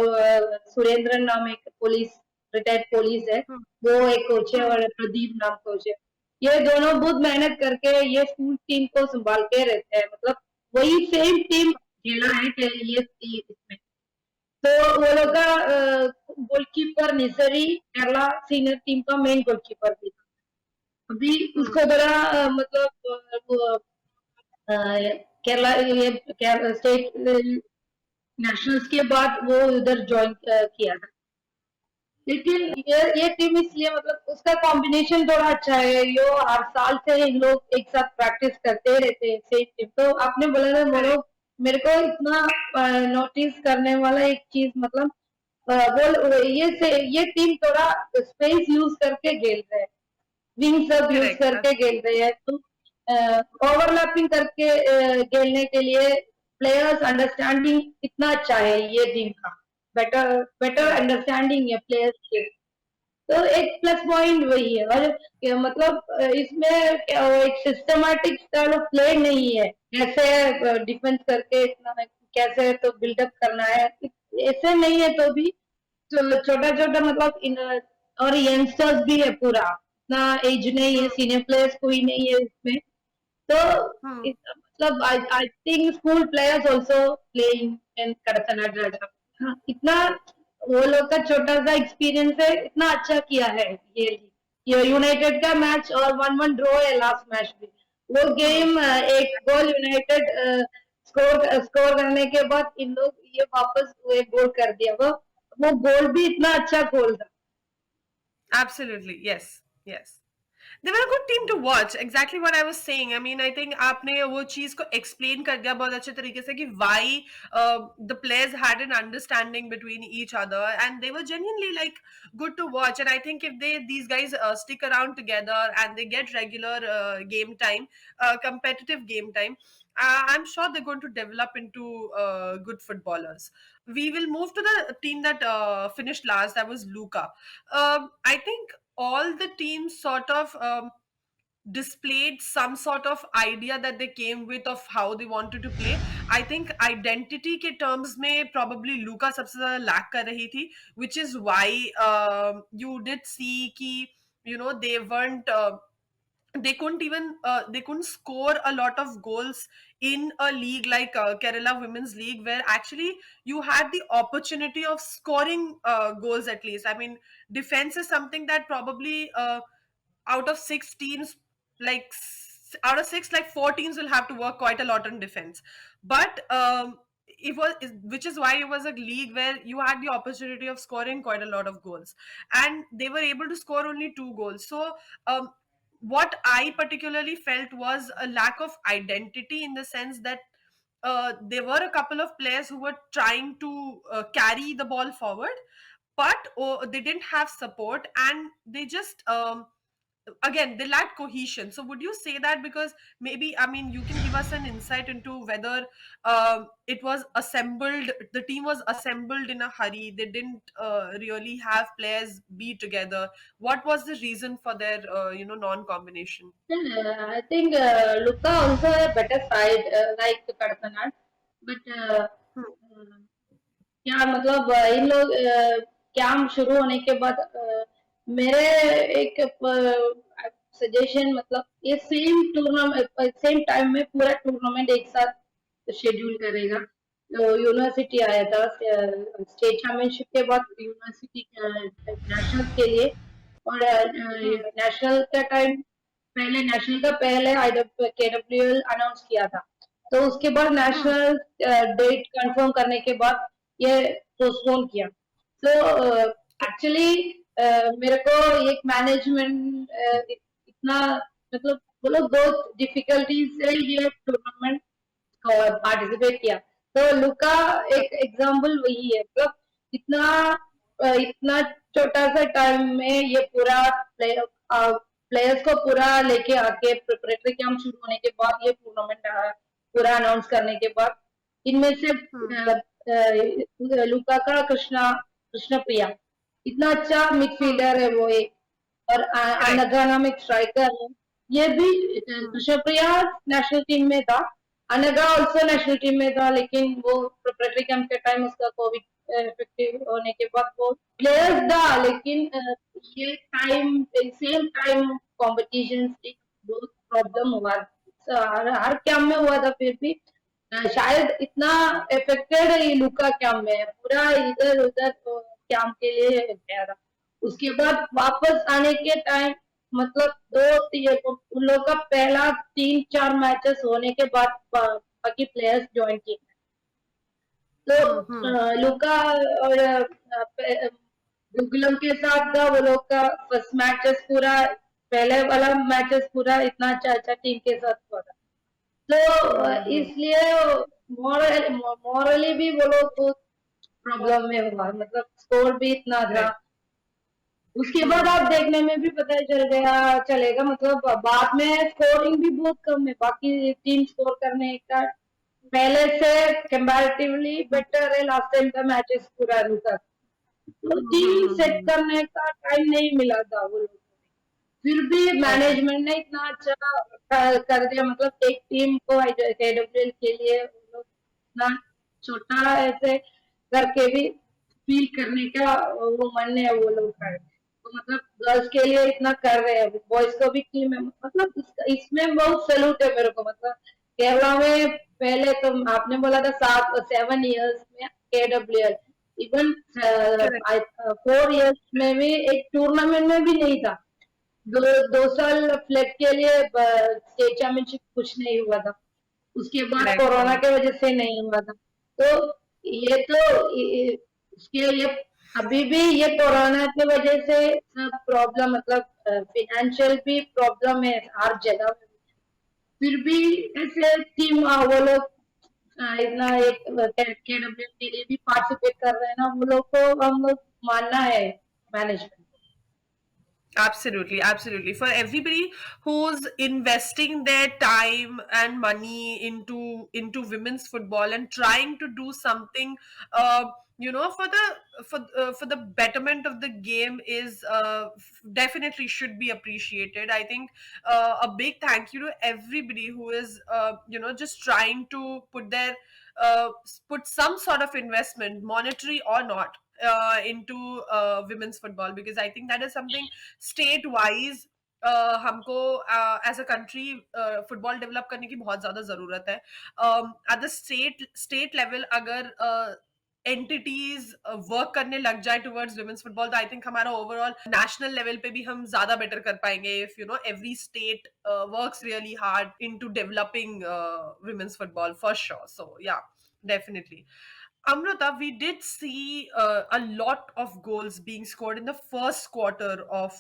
सुरेंद्र नाम एक पुलिस रिटायर्ड पुलिस है, हम्म. वो एक कोच है, हम्म. और प्रदीप नाम कोच है. ये दोनों बहुत मेहनत करके ये स्कूल टीम को संभाल के रहते हैं. मतलब वही सेम टीम खेला है कि ये इसमें. तो वो लोग हम्म. का गोलकीपर निसरी केरला सीनियर टीम का मेन गोलकीपर भी था. अभी हम्म. उसको बड़ा मतलब वो केरला ये स्टेट नेशनल्स के बाद वो उधर ज्वाइन किया था. लेकिन ये टीम इसलिए मतलब उसका कॉम्बिनेशन थोड़ा अच्छा है. यो हर साल से इन लोग एक साथ प्रैक्टिस करते रहते हैं सेम टीम. तो आपने बोला ना करेक्ट. मेरे को इतना नोटिस करने वाला एक चीज मतलब वो ये टीम थोड़ा स्पेस यूज करके खेल रहे हैं, विंग सब यूज करेक्ट. करके खेल रहे हैं. तो ओवरलैपिंग करके खेलने के लिए प्लेयर्स अंडरस्टैंडिंग इतना अच्छा है ये टीम का. Better better correct. अंडरस्टैंडिंग है प्लेयर्स के. तो एक प्लस पॉइंट वही है. और मतलब इसमें एक सिस्टमैटिक स्टाइल ऑफ प्ले नहीं है, कैसे डिफेंस करके इतना कैसे तो बिल्डअप करना है, ऐसे नहीं है. तो भी छोटा छोटा मतलब इन और यंगस्टर्स भी है पूरा, इतना एज नहीं है, हम्म. सीनियर प्लेयर्स कोई नहीं है इसमें. तो हम्म. मतलब I think school players also playing in Kadathanad Raja. हाँ, इतना वो लोग का छोटा सा एक्सपीरियंस है, इतना अच्छा किया है ये यूनाइटेड का मैच. और 1-1 ड्रॉ है लास्ट मैच भी. वो हम्म. गेम एक गोल यूनाइटेड स्कोर करने के बाद इन लोग ये वापस एक गोल कर दिया. वो गोल भी इतना अच्छा गोल था. Absolutely. Yes. Yes. They were a good team to watch. Exactly what I was saying. I mean, I think आपने वो चीज को explain कर दिया बहुत अच्छे तरीके से कि why the players had an understanding between each other and they were genuinely like good to watch. And I think if these guys stick around together and they get regular game time, competitive game time, I'm sure they're going to develop into good footballers. We will move to the team that finished last. That was Luca. I think all the teams sort of displayed some sort of idea that they came with of how they wanted to play. I think identity के terms में probably Luca सबसे ज़्यादा lack कर रही थी, which is why you did see कि they weren't they couldn't score a lot of goals in a league like Kerala Women's League, where actually you had the opportunity of scoring goals at least. I mean, defense is something that probably out of six teams, like out of six, like four teams will have to work quite a lot on defense. But which is why it was a league where you had the opportunity of scoring quite a lot of goals, and they were able to score only two goals. So what I particularly felt was a lack of identity, in the sense that there were a couple of players who were trying to carry the ball forward, but they didn't have support, and they just again they lacked cohesion. So would you say that, because maybe, I mean, you can give us an insight into whether it was assembled, the team was assembled in a hurry, they didn't really have players be together. What was the reason for their non combination? I think Luka also a better side like Kadkanath, but क्या मतलब इन लोग camp शुरू होने के बाद मेरे एक suggestion मतलब ये सेम टाइम में पूरा टूर्नामेंट एक साथ शेड्यूल करेगा. तो यूनिवर्सिटी आया था स्टेट चैंपियनशिप के बाद यूनिवर्सिटी नेशनल के लिए. और नेशनल का टाइम पहले नेशनल का पहले KWL अनाउंस किया था. तो उसके बाद Hmm. नेशनल डेट कंफर्म करने के बाद ये पोस्टपोन किया। तो एक्चुअली मेरे को एक मैनेजमेंट इतना मतलब बोलो बहुत डिफिकल्टी से ये टूर्नामेंट पार्टिसिपेट किया। तो लुका एक एग्जाम्पल वही है, मतलब इतना इतना छोटा सा टाइम में ये पूरा प्लेयर्स को पूरा लेके आके प्रिपरेटरी कैंप शुरू होने के बाद ये टूर्नामेंट पूरा अनाउंस करने के बाद इनमें से Hmm. लुका का कृष्ण प्रिया इतना अच्छा Hmm. मिडफील्डर है वो एक, और Correct. अनगा नाम एक स्ट्राइकर है। ये भी Hmm. कृष्णप्रिया नेशनल टीम में था, अनगा ऑल्सो नेशनल टीम में था, लेकिन वो प्रिपरेटरी कैंप के टाइम उसका कोविड इफेक्टिव होने के बाद वो प्लेयर्स था, लेकिन ये टाइम सेम टाइम कॉम्पिटिशन एक बहुत प्रॉब्लम हुआ, हर कैंप में हुआ था, फिर भी शायद इतना इफेक्टेड है लुका कैंप में पूरा इधर उधर कैंप के लिए गया था। उसके बाद वापस आने के टाइम मतलब उन लोग का पहला 3-4 मैचेस होने के बाद बाकी प्लेयर्स ज्वाइन किए। तो Hmm. Hmm. लुका और गुगलम के साथ था वो लोग का फर्स्ट मैचेस पूरा, पहले वाला मैचेस पूरा इतना अच्छा अच्छा टीम के साथ हुआ था। तो Hmm. Hmm. इसलिए मॉरली भी वो लोग बहुत प्रॉब्लम में हुआ, मतलब स्कोर भी इतना था। Correct. उसके बाद Hmm. आप देखने में भी पता चल गया चलेगा, मतलब बाद में स्कोरिंग भी बहुत कम है, बाकी टीम स्कोर करने का पहले से कंपैरेटिवली बेटर है लास्ट टाइम का मैचेस पूरा रुका, तो Hmm. Team Hmm. Set Hmm. करने का टाइम नहीं मिला था वो लोगों को। फिर भी Okay. मैनेजमेंट ने इतना अच्छा कर दिया, मतलब एक टीम को केडब्ल्यूएल के लिए वो लोग इतना छोटा ऐसे करके भी फील करने का वो मन है वो लोग का, तो मतलब गर्ल्स के लिए इतना कर रहे हैं, बॉयज को भी टीम है, मतलब इसमें बहुत सैल्यूट है मेरे को, मतलब केरला में पहले तो आपने बोला था 7-7 इयर्स में केडब्ल्यूएल, इवन Correct. 4 इयर्स में भी एक टूर्नामेंट में भी नहीं था, 2 साल फ्लैट के लिए स्टेट चैंपियनशिप कुछ नहीं हुआ था, उसके बाद Correct. Corona Correct. के वजह से नहीं हुआ था। तो ये तो उसके ये अभी भी ये कोरोना की वजह से सब प्रॉब्लम, मतलब फाइनेंशियल भी प्रॉब्लम है हर जगह, फिर भी ऐसे टीम वो लोग इतना एक केडब्ल्यू के लिए भी पार्टिसिपेट कर रहे हैं ना, वो लोग को हम लोग मानना है management. Absolutely, absolutely. For everybody who's investing their time and money into women's football and trying to do something, for the betterment of the game is definitely should be appreciated. I think a big thank you to everybody who is just trying to put some sort of investment, monetary or not, into women's football, because I think that is something state wise हमको as a country football develop करने की बहुत ज्यादा जरूरत है। At the state level अगर entities work करने लग जाए टुवर्ड्स वुमेन्स फुटबॉल, तो आई थिंक हमारा ओवरऑल नेशनल लेवल पे भी हम ज्यादा बेटर कर पाएंगे if every state works really hard into developing women's football for sure. So yeah, definitely. Amrita, we did see a lot of goals being scored in the first quarter of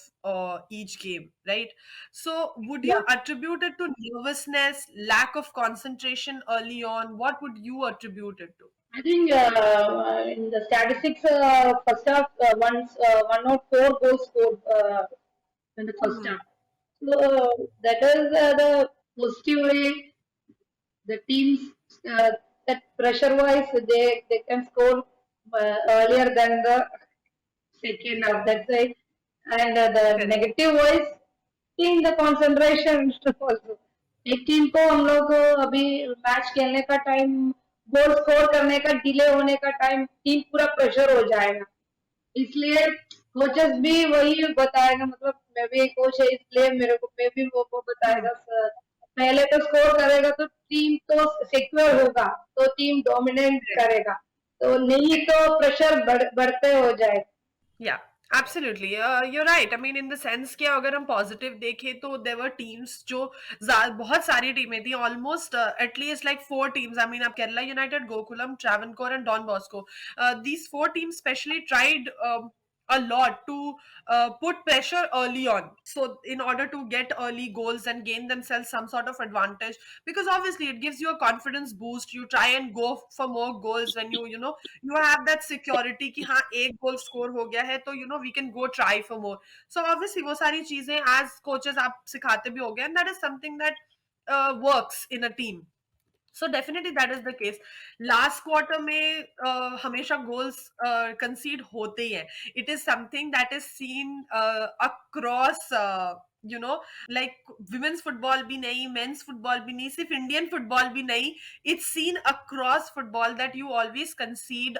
each game, right? So, would you Yeah, attribute it to nervousness, lack of concentration early on? What would you attribute it to? I think in the statistics, first half, one or four goals scored in the first Hmm. half. So that is the positive way. The teams that pressure wise they can score earlier than the second half. That's right. And the Correct. negative wise, think the concentration also. एक team को हम लोग अभी match खेलने का time, goal score करने का delay होने का टाइम, टीम पूरा प्रेशर हो जाएगा, इसलिए कोचेस भी वही बताएगा, मतलब मैं भी कोच है इसलिए मेरे को मैं भी वो Hmm. बताएगा सर, पहले तो स्कोर करेगा तो टीम तो सिक्योर होगा, तो टीम डोमिनेट Correct. करेगा, तो नहीं तो प्रेशर बढ़ते हो जाएगा। Yeah. Absolutely you're right. I mean, in the sense कि अगर हम पॉजिटिव देखें तो there were teams जो बहुत सारी टीमें थी, almost at least like four teams. I mean, आप Kerala United, Gokulam, Travancore and Don Bosco, these four teams specially tried a lot to put pressure early on, so in order to get early goals and gain themselves some sort of advantage, because obviously it gives you a confidence boost. You try and go for more goals when you have that security कि हाँ एक goal score हो गया है तो we can go try for more. So obviously वो सारी चीजें as coaches आप सिखाते भी होगे, and that is something that works in a team. So definitely that is the case. Last quarter में हमेशा goals concede होते ही हैं. It is something that is seen across like women's football भी नहीं, men's football भी नहीं, सिर्फ Indian football भी नहीं. It's seen across football that you always concede.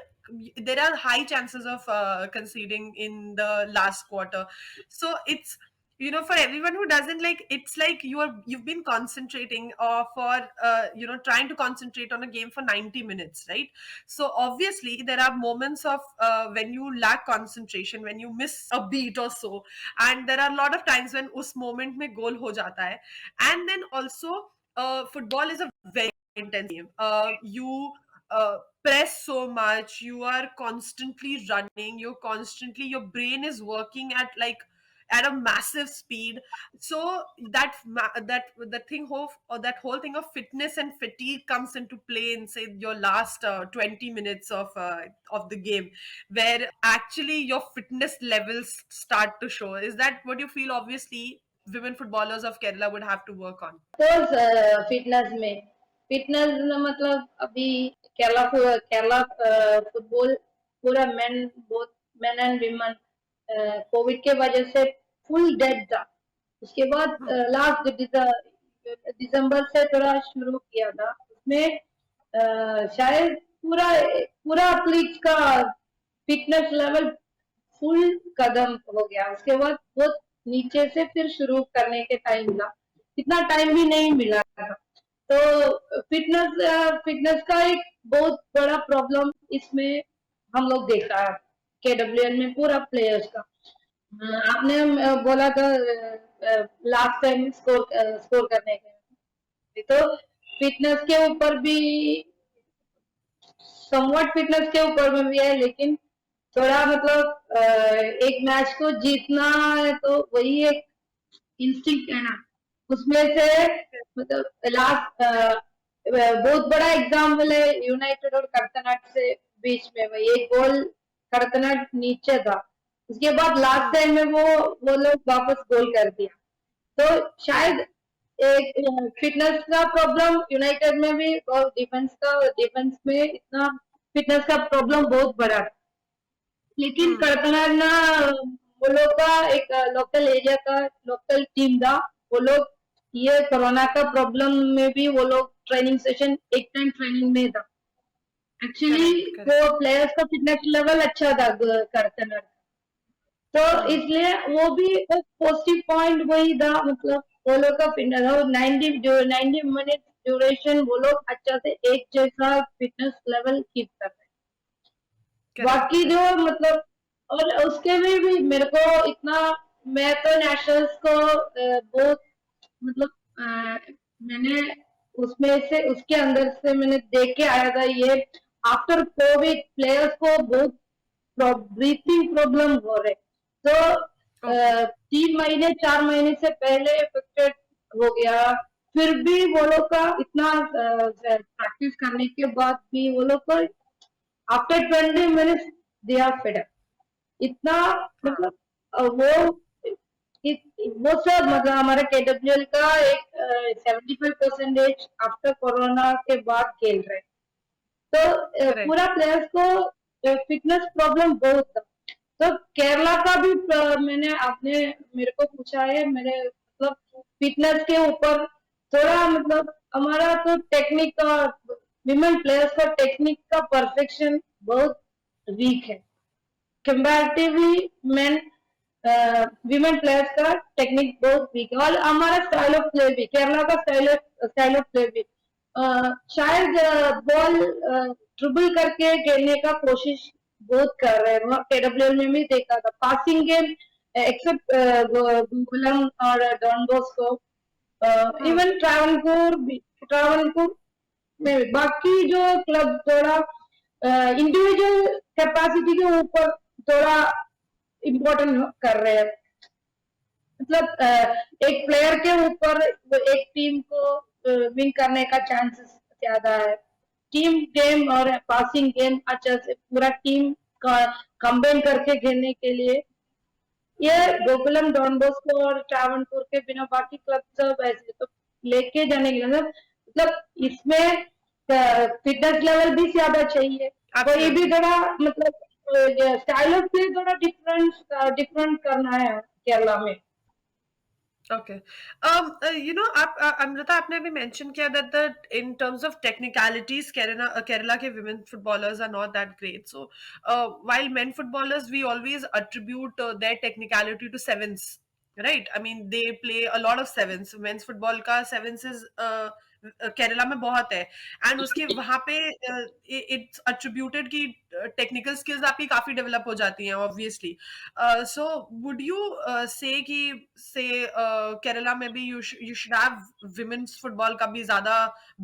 There are high chances of conceding in the last quarter. So it's for everyone who doesn't, like, it's like you've been concentrating for trying to concentrate on a game for 90 minutes, right? So obviously there are moments of when you lack concentration, when you miss a beat or so, and there are a lot of times when us moment mein goal ho jata hai. And then also football is a very intense game. You press so much, you are constantly running, your brain is working at a massive speed. So that thing of, or that whole thing of fitness and fatigue comes into play in, say, your last 20 minutes of the game, where actually your fitness levels start to show. Is that what you feel? Obviously women footballers of Kerala would have to work on. तो fitness में मतलब अभी Kerala football पूरा main, both men and women, Covid के वजह से full dead था. उसके बाद लास्ट दिसंबर से थोड़ा शुरू किया था. उसमें शायद पूरा पूरा एथलीट्स का फिटनेस लेवल फुल कदम हो गया. उसके बाद बहुत नीचे से फिर शुरू करने के टाइम था, इतना टाइम भी नहीं मिला था. तो फिटनेस का एक बहुत बड़ा प्रॉब्लम इसमें हम लोग देखा है केडब्ल्यूएल में पूरा प्लेयर्स का. आपने बोला था लास्ट टाइम स्कोर करने के, तो फिटनेस के ऊपर भी, समवट फिटनेस के ऊपर में भी है, लेकिन थोड़ा मतलब एक मैच को जीतना है तो वही एक इंस्टिंक्ट है ना. उसमें से मतलब लास्ट बहुत बड़ा एग्जाम्पल है यूनाइटेड और करतनाट से बीच में. वही एक गोल करतनाट नीचे था, उसके बाद लास्ट टाइम में वो लोग वापस गोल कर दिया. तो शायद एक फिटनेस का प्रॉब्लम यूनाइटेड में भी, और डिफेंस में इतना फिटनेस का प्रॉब्लम बहुत बड़ा. लेकिन करतनार ना, वो लोग का एक लोकल एरिया का लोकल टीम था. वो लोग ये कोरोना का प्रॉब्लम में भी वो लोग ट्रेनिंग सेशन एक टाइम ट्रेनिंग में था. एक्चुअली वो प्लेयर्स का फिटनेस लेवल अच्छा था करतनार. तो इसलिए वो भी एक पॉजिटिव पॉइंट वही था. मतलब वो लोग का फिटनेस और 90 मिनट ड्यूरेशन वो लोग अच्छा से एक जैसा फिटनेस लेवल कीप कर रहे हैं. बाकी जो मतलब, और उसके भी मेरे को इतना, मैं तो नेशनल्स को बहुत मतलब मैंने उसमें से उसके अंदर से मैंने देख के आया था. ये आफ्टर कोविड प्लेयर्स को बहुत ब्रीथिंग प्रॉब्लम हो रहे. तो 3 महीने 4 महीने से पहले इफेक्टेड हो गया. फिर भी वो लोग का इतना प्रैक्टिस करने के बाद भी वो लोग को after 20 minutes they are fed up. इतना मतलब वो सब मतलब हमारा केडब्ल्यूएल का एक 75% आफ्टर कोरोना के बाद खेल रहे. तो पूरा प्लेयर्स को फिटनेस प्रॉब्लम बहुत था. तो केरला का भी आपने मेरे को पूछा है, मेरे मतलब फिटनेस के ऊपर थोड़ा मतलब हमारा तो टेक्निक का, विमेन प्लेयर्स का टेक्निक का परफेक्शन बहुत वीक है कंपैरेटिवली मेन. विमेन प्लेयर्स का टेक्निक बहुत वीक है. और हमारा स्टाइल ऑफ प्ले भी, केरला का स्टाइल ऑफ प्ले भी शायद बॉल ट्रिबल करके खेलने का कोशिश बहुत कर रहे हैं, वहाँ KWL में भी देखा था पासिंग गेम एक्सेप्ट गोकुलम और डॉन बॉस्को, हम्म। इवन ट्रावनकोर में भी। बाकी जो क्लब थोड़ा इंडिविजुअल कैपेसिटी के ऊपर थोड़ा इम्पोर्टेंट कर रहे हैं, मतलब एक प्लेयर के ऊपर वो एक टीम को विन करने का चांसेस ज्यादा है। टीम गेम और पासिंग गेम अच्छा से पूरा टीम का कंबाइन करके खेलने के लिए ये गोकुलम डॉन बॉस्को और ट्रावनकोर के बिना बाकी क्लब सब ऐसे तो लेके जाने के लिए मतलब इसमें फिटनेस लेवल भी ज्यादा चाहिए, कोई भी एब्सोल्युटली। थोड़ा मतलब स्टाइल ऑफ प्ले थोड़ा डिफरेंट डिफरेंट करना है केरला में। ओके। आप अमृता, आपने अभी मेंशन किया that the in terms of technicalities Kerala के women footballers are not that great. So while men footballers, we always attribute their technicality to sevens, right? I mean, they play a lot of sevens. Men's football का sevens is Kerala में बहुत है, and उसके वहां पे it's अट्रीब्यूटेड कि technical skills आपकी काफी डेवलप हो जाती हैं obviously. So would you say कि से केरला में भी you should have women's football का भी ज्यादा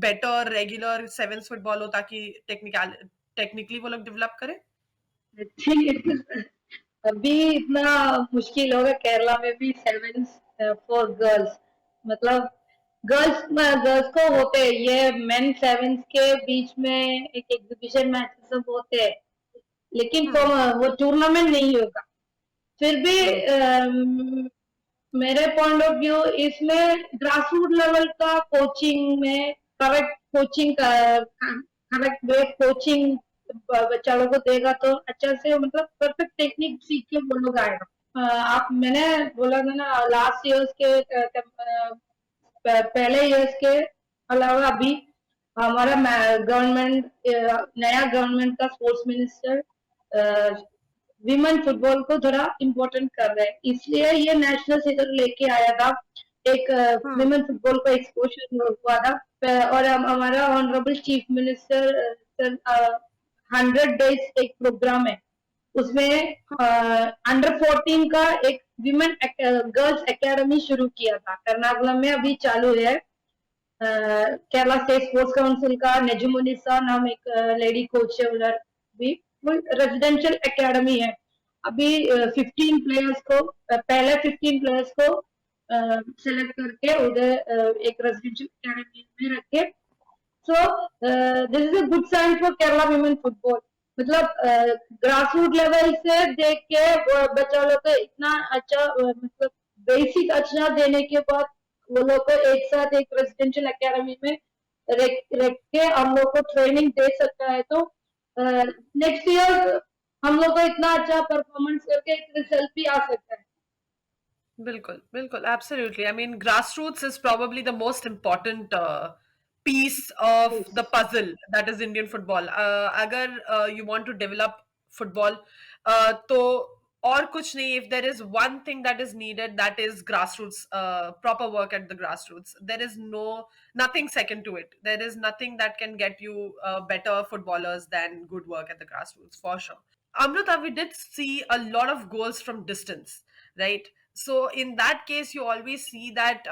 बेटर रेगुलर सेवेंस फुटबॉल हो ताकि टेक्निकली वो लोग डेवलप करें? ठीक है, अभी इतना मुश्किल होगा केरला में भी सेवेंस फॉर गर्ल्स, मतलब गर्ल्स गर्ल्स को होते हैं ये मेन सेवेंस के बीच में एक एग्जीबिशन मैच सब होते हैं, लेकिन हम्म। वो टूर्नामेंट नहीं होगा। फिर भी हम्म। मेरे पॉइंट ऑफ व्यू इसमें ग्रासरूट लेवल का कोचिंग में correct coaching correct way coaching बच्चा लोग को देगा तो अच्छा से मतलब परफेक्ट टेक्निक सीख के वो लोग आएगा। आप मैंने बोला था ना लास्ट ईयर्स के पहले ईयर्स के अलावा अभी हमारा गवर्नमेंट नया गवर्नमेंट का स्पोर्ट्स मिनिस्टर विमेन फुटबॉल को थोड़ा इम्पोर्टेंट कर रहे हैं, इसलिए ये नेशनल सीजन लेके आया था। एक हम्म। विमेन फुटबॉल का एक्सपोजर हुआ था, और हमारा ऑनरेबल चीफ मिनिस्टर 100 डेज एक प्रोग्राम है, उसमें अंडर 14 का एक विमेन गर्ल्स एकेडमी शुरू किया था एर्नाकुलम में, अभी चालू है। केरला स्टेट स्पोर्ट्स काउंसिल का नेजुमुनिसा नाम एक लेडी कोच है उधर भी, रेजिडेंशियल एकेडमी है। अभी 15 प्लेयर्स को पहले 15 प्लेयर्स को सेलेक्ट करके उधर एक रेजिडेंशियल एकेडमी में रखे। So this is a good sign for Kerala women football, मतलब ग्रास रूट लेवल से देख के बच्चा लोग को इतना अच्छा मतलब बेसिक अच्छा देने के बाद वो लोग को एक साथ एक रेजिडेंशियल एकेडमी में रख के हम लोग को ट्रेनिंग दे सकता है, तो नेक्स्ट ईयर हम लोग को इतना अच्छा परफॉर्मेंस करके एक रिजल्ट भी आ सकता है। बिल्कुल, बिल्कुल, absolutely. I mean grassroots is probably the most important piece of the puzzle that is Indian football. अगर you want to develop football, तो और कुछ नहीं. If there is one thing that is needed, that is grassroots, proper work at the grassroots. There is nothing second to it. There is nothing that can get you better footballers than good work at the grassroots, for sure. Amrita, we did see a lot of goals from distance, right? So in that case, you always see that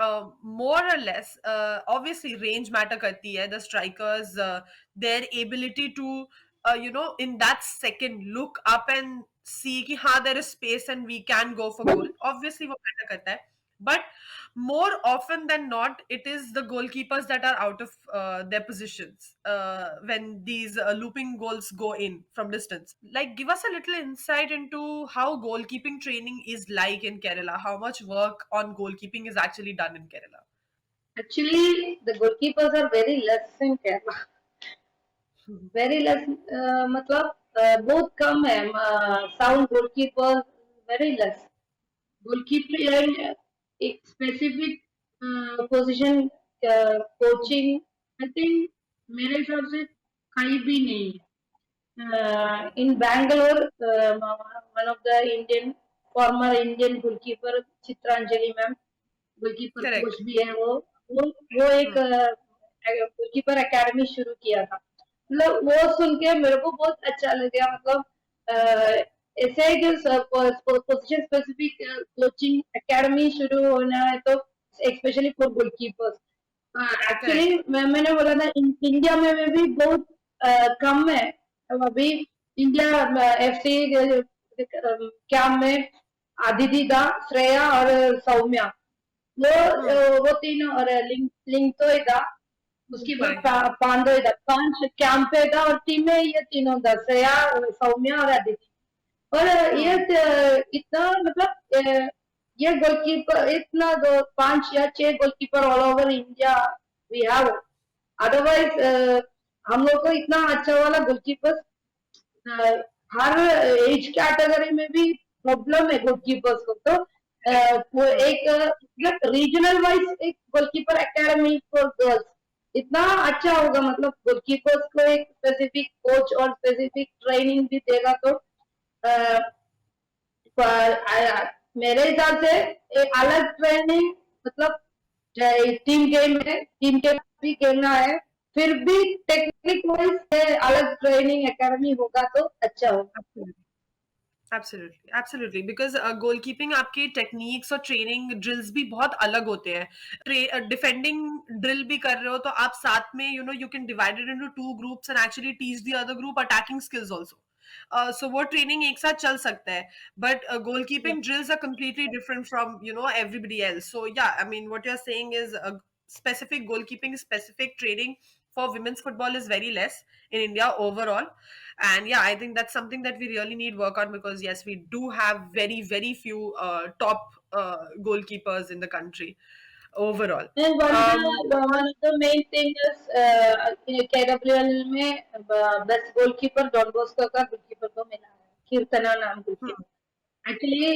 more or less, obviously, range matter karti hai. The strikers, their ability to, in that second, look up and see कि हाँ there is space and we can go for goal. Obviously, वो matter करता है. But more often than not, it is the goalkeepers that are out of their positions when these looping goals go in from distance. Like, give us a little insight into how goalkeeping training is like in Kerala. How much work on goalkeeping is actually done in Kerala? Actually, the goalkeepers are very less in Kerala. Very less, मतलब बहुत कम है sound goalkeeper, very less goalkeeper एक specific position coaching I think मेरे हिसाब से कहीं भी नहीं है। In Bangalore one of the Indian former Indian goalkeeper Chitranjali ma'am goalkeeper Correct. Coach भी है, वो एक गोलकीपर एकेडमी शुरू किया था, मतलब वो सुन के मेरे को बहुत अच्छा लगा, मतलब ऐसे है कि पोजीशन स्पेसिफिक कोचिंग एकेडमी शुरू होना है तो specially for goalkeepers correct. Actually मैंने बोला था इंडिया में भी बहुत कम है अब अभी इंडिया एफसी कैंप में आदिति दा श्रेया और सौम्या वो हम्म। वो तीनों और लिंक तो था उसके तो बाद है। पांडव था पांच कैंप था और टीम में ये तीनों था श्रेया सौम्या और आदिति और ये हम्म। इतना मतलब ये गोलकीपर इतना दो पांच या छह goalkeeper all over India we have otherwise हम लोग को इतना अच्छा वाला गोलकीपर हर एज कैटेगरी में भी प्रॉब्लम है गोलकीपर्स को तो वो हम्म। एक मतलब रीजनल वाइज एक गोलकीपर एकेडमी फॉर गर्ल्स इतना अच्छा होगा मतलब गोलकीपर्स को एक स्पेसिफिक कोच और स्पेसिफिक ट्रेनिंग भी देगा तो अ, मेरे हिसाब से एक अलग ट्रेनिंग मतलब टीम गेम है टीम के भी खेलना है फिर भी टेक्निक वाइज अलग ट्रेनिंग एकेडमी होगा तो अच्छा होगा एब्सोल्युटली एब्सोल्युटली बिकॉज गोलकीपिंग आपके टेक्निक्स और ट्रेनिंग ड्रिल्स भी बहुत अलग होते हैं। डिफेंडिंग ड्रिल भी कर रहे हो तो आप साथ में you can divided into two groups and actually teach the other group attacking skills also. So वो ट्रेनिंग एक साथ चल सकता है but goal Yeah. Keeping drills are completely different from everybody else. So yeah, I mean what you're saying is specific goalkeeping specific training for women's football is very less in India overall. And yeah, I think that's something that we really need work on because yes, we do have very few top goalkeepers in the country overall. And um one of the main thing is KWL में best goalkeeper don Bosco का goalkeeper को मिला है कीर्तना नाम hmm, goalkeeper actually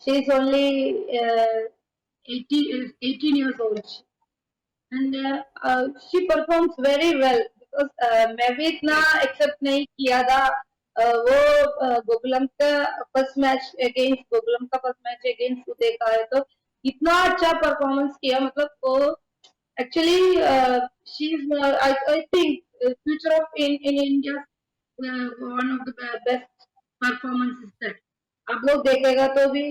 she is only 18 years old and she performs very well because मैं भी इतना correct. Accept नहीं किया था वो गोकुलम का फर्स्ट मैच अगेंस्ट गोकुलम का फर्स्ट मैच अगेंस्ट देखा है तो इतना अच्छा परफॉर्मेंस किया मतलब वो actually she is I think future of in India one of the best performances that आप लोग देखेगा तो भी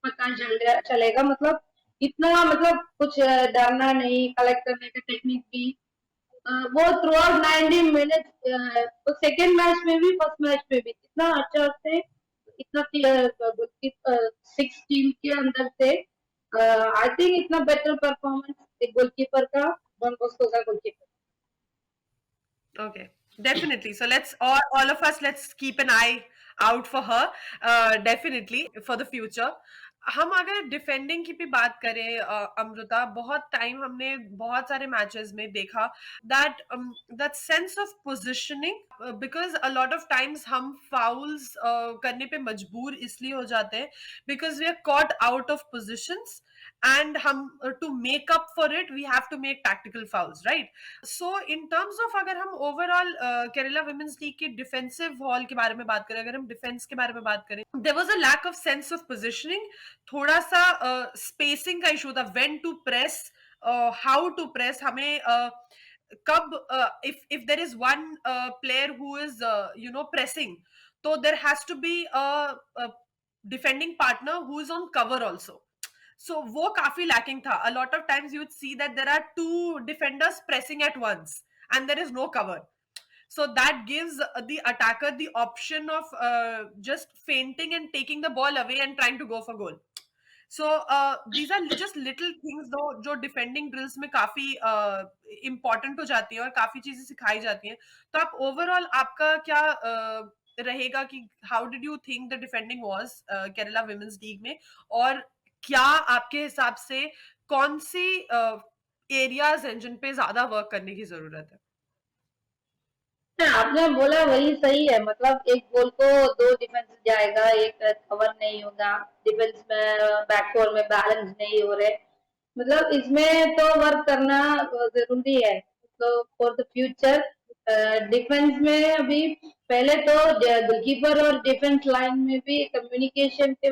पता चलेगा मतलब इतना मतलब कुछ डरना नहीं कलेक्ट करने का टेक्निक भी वो थ्रू आउट 90 मिनट्स वो सेकेंड मैच में भी फर्स्ट मैच में भी इतना अच्छा से इतना सिक्स टीम के अंदर से आई थिंक इतना बेटर परफॉर्मेंस एक गोलकीपर का डॉन बॉस्को का goalkeeper Okay, definitely. So let's all of us let's keep an eye out for her, definitely for the future. हम अगर डिफेंडिंग की भी बात करें अमृता, बहुत टाइम हमने बहुत सारे मैचेस में देखा that that sense of positioning because a lot of times हम फाउल्स करने पे मजबूर इसलिए हो जाते हैं because we are caught out of positions and हम to make up for it we have to make tactical fouls, right? So in terms of अगर हम ओवरऑल केरला वुमेन्स लीग के डिफेंसिव वॉल के बारे में बात करें, अगर हम डिफेंस के बारे में बात करें, there was a lack of sense of positioning, थोड़ा सा स्पेसिंग का इशू था, when to press, how to press, हमें कब if there is one player who is pressing, तो there has to be a defending partner who is on cover also. So वो काफी lacking था. A lot of times you would see that there are two defenders pressing at once and there is no cover. So that gives the attacker the option of just fainting and taking the ball away and trying to go for goal. So these are just little things though जो defending drills में काफी important हो जाती है और काफी चीजें सिखाई जाती हैं. तो आप ओवरऑल आपका क्या रहेगा कि how did you think the defending was Kerala women's league में, और क्या आपके हिसाब से कौन सी एरियाज हैं जिन पे ज्यादा वर्क करने की जरूरत है? आपने बोला वही सही है मतलब एक गोल को दो डिफेंस जाएगा एक कवर नहीं होगा डिफेंस में बैकफोर में बैलेंस नहीं हो रहे मतलब इसमें तो वर्क करना जरूरी है तो फॉर द फ्यूचर डिफेंस में अभी पहले तो गोलकीपर और डिफेंस लाइन में भी कम्युनिकेशन के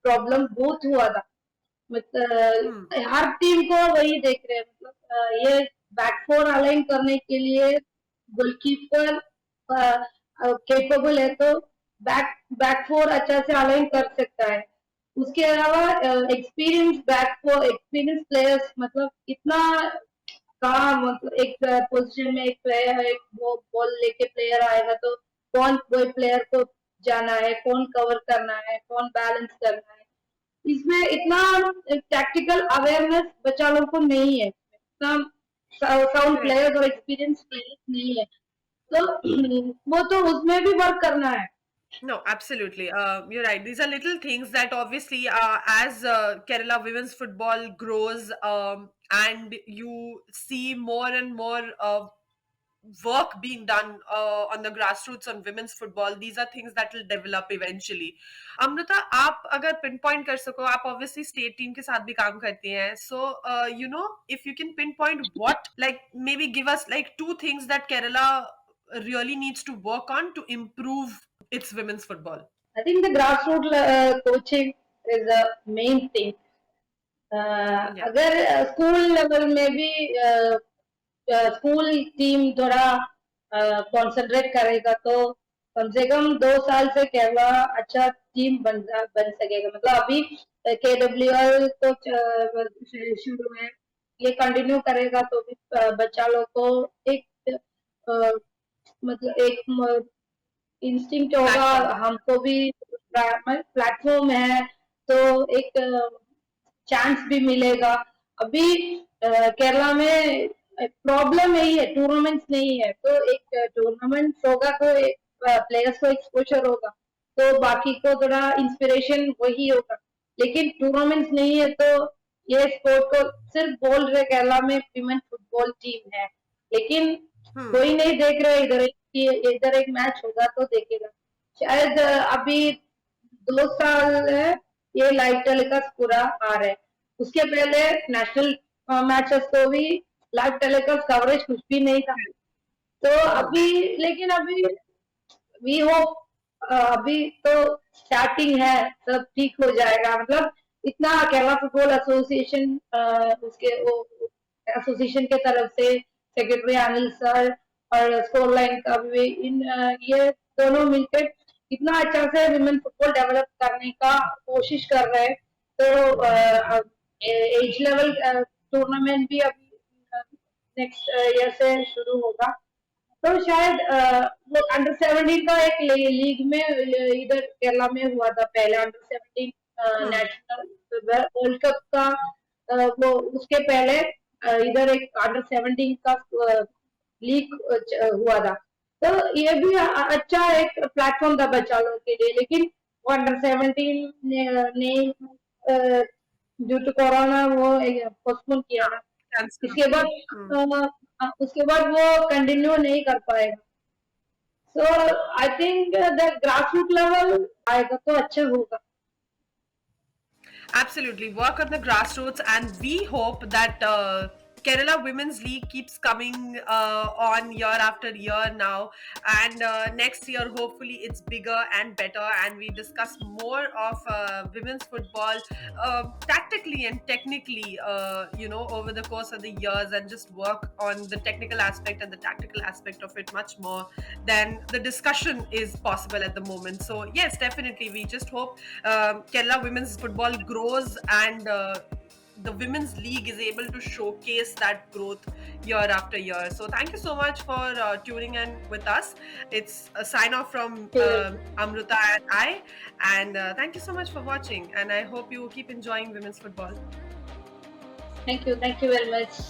प्रॉब्लम बहुत हुआ था हम्म. मतलब हर टीम को वही देख रहे हैं मतलब ये बैकफोर अलाइन करने के लिए गोलकीपर केपेबल है तो बैक बैक फोर अच्छा से अलाइन कर सकता है। उसके अलावा experience back four experience players मतलब इतना कहाँ मतलब एक पोजीशन में एक प्लेयर एक बॉल लेके प्लेयर आएगा तो कौन कोई प्लेयर को जाना है, कौन कवर करना है, कौन बैलेंस करना है, इसमें इतना टैक्टिकल अवेयरनेस बच्चा लोग को नहीं है, इतना साउंड Correct. प्लेयर्स और एक्सपीरियंस प्लेयर्स नहीं है, तो वो तो उसमें भी वर्क करना है। No, absolutely. You're right. These are little things that obviously, as Kerala women's football grows, and you see more and more work being done on the grassroots on women's football, these are things that will develop eventually. Amrita, आप अगर pin point कर सको, आप obviously state team के साथ भी काम करती हैं, so you know, if you can pin point what, like maybe give us like two things that Kerala really needs to work on to improve its women's football. I think the grassroots coaching is the main thing. Yeah. अगर school level में भी school team थोड़ा concentrate करेगा तो कम से कम 2 साल से केरला अच्छा टीम बन सकेगा, मतलब अभी KWL तो शुरू है, ये कंटिन्यू करेगा तो भी बच्चा लोग को एक मतलब एक इंस्टिंक्ट होगा, Platform. हमको भी प्लेटफॉर्म है तो एक चांस भी मिलेगा। अभी केरला में प्रॉब्लम यही है, टूर्नामेंट्स नहीं है, तो एक टूर्नामेंट होगा तो एक प्लेयर्स को एक्सपोजर होगा तो बाकी को थोड़ा इंस्पिरेशन वही होगा, लेकिन टूर्नामेंट्स नहीं है तो ये स्पोर्ट को सिर्फ बोल रहे केरला में विमेन फुटबॉल टीम है, लेकिन Hmm. कोई नहीं देख रहा इधर एक मैच होगा तो देखेगा शायद। अभी 2 साल है ये लाइव टेलीकास्ट पूरा आ रहा है, उसके पहले नेशनल मैचेस को भी लाइव टेलीकास्ट कवरेज कुछ भी नहीं था, तो Hmm. अभी लेकिन अभी वी होप अभी तो स्टार्टिंग है, सब ठीक हो जाएगा, मतलब इतना केरला फुटबॉल एसोसिएशन उसके वो एसोसिएशन के तरफ से सेक्रेटरी अनिल सर और स्कोर लाइन का भी ये दोनों मिलकर इतना अच्छा से विमेन फुटबॉल डेवलप करने का कोशिश कर रहे हैं, तो एज लेवल टूर्नामेंट भी अभी नेक्स्ट ईयर से शुरू होगा, तो शायद वो अंडर 17 का एक लीग में इधर केरला में हुआ था पहले, under 17 Hmm. National world cup का वो उसके पहले इधर एक अंडर 17 का लीग हुआ था, तो ये भी अच्छा एक प्लेटफॉर्म था बच्चा लोग के लिए, लेकिन वो अंडर 17 ने ड्यू टू कोरोना वो पोस्टपोन किया था, Cancel. इसके बाद Hmm. उसके बाद वो कंटिन्यू नहीं कर पाएगा, so I think the grass root level आएगा तो अच्छा होगा। Absolutely. Work on the grassroots, and we hope that Kerala Women's League keeps coming on year after year now. And next year, hopefully, it's bigger and better. And we discuss more of women's football tactically and technically, over the course of the years, and just work on the technical aspect and the tactical aspect of it much more than the discussion is possible at the moment. So, yes, definitely. We just hope Kerala women's football grows, and the women's league is able to showcase that growth year after year. So thank you so much for tuning in with us. It's a sign off from Amruta and I, and thank you so much for watching, and I hope you keep enjoying women's football. Thank you very much.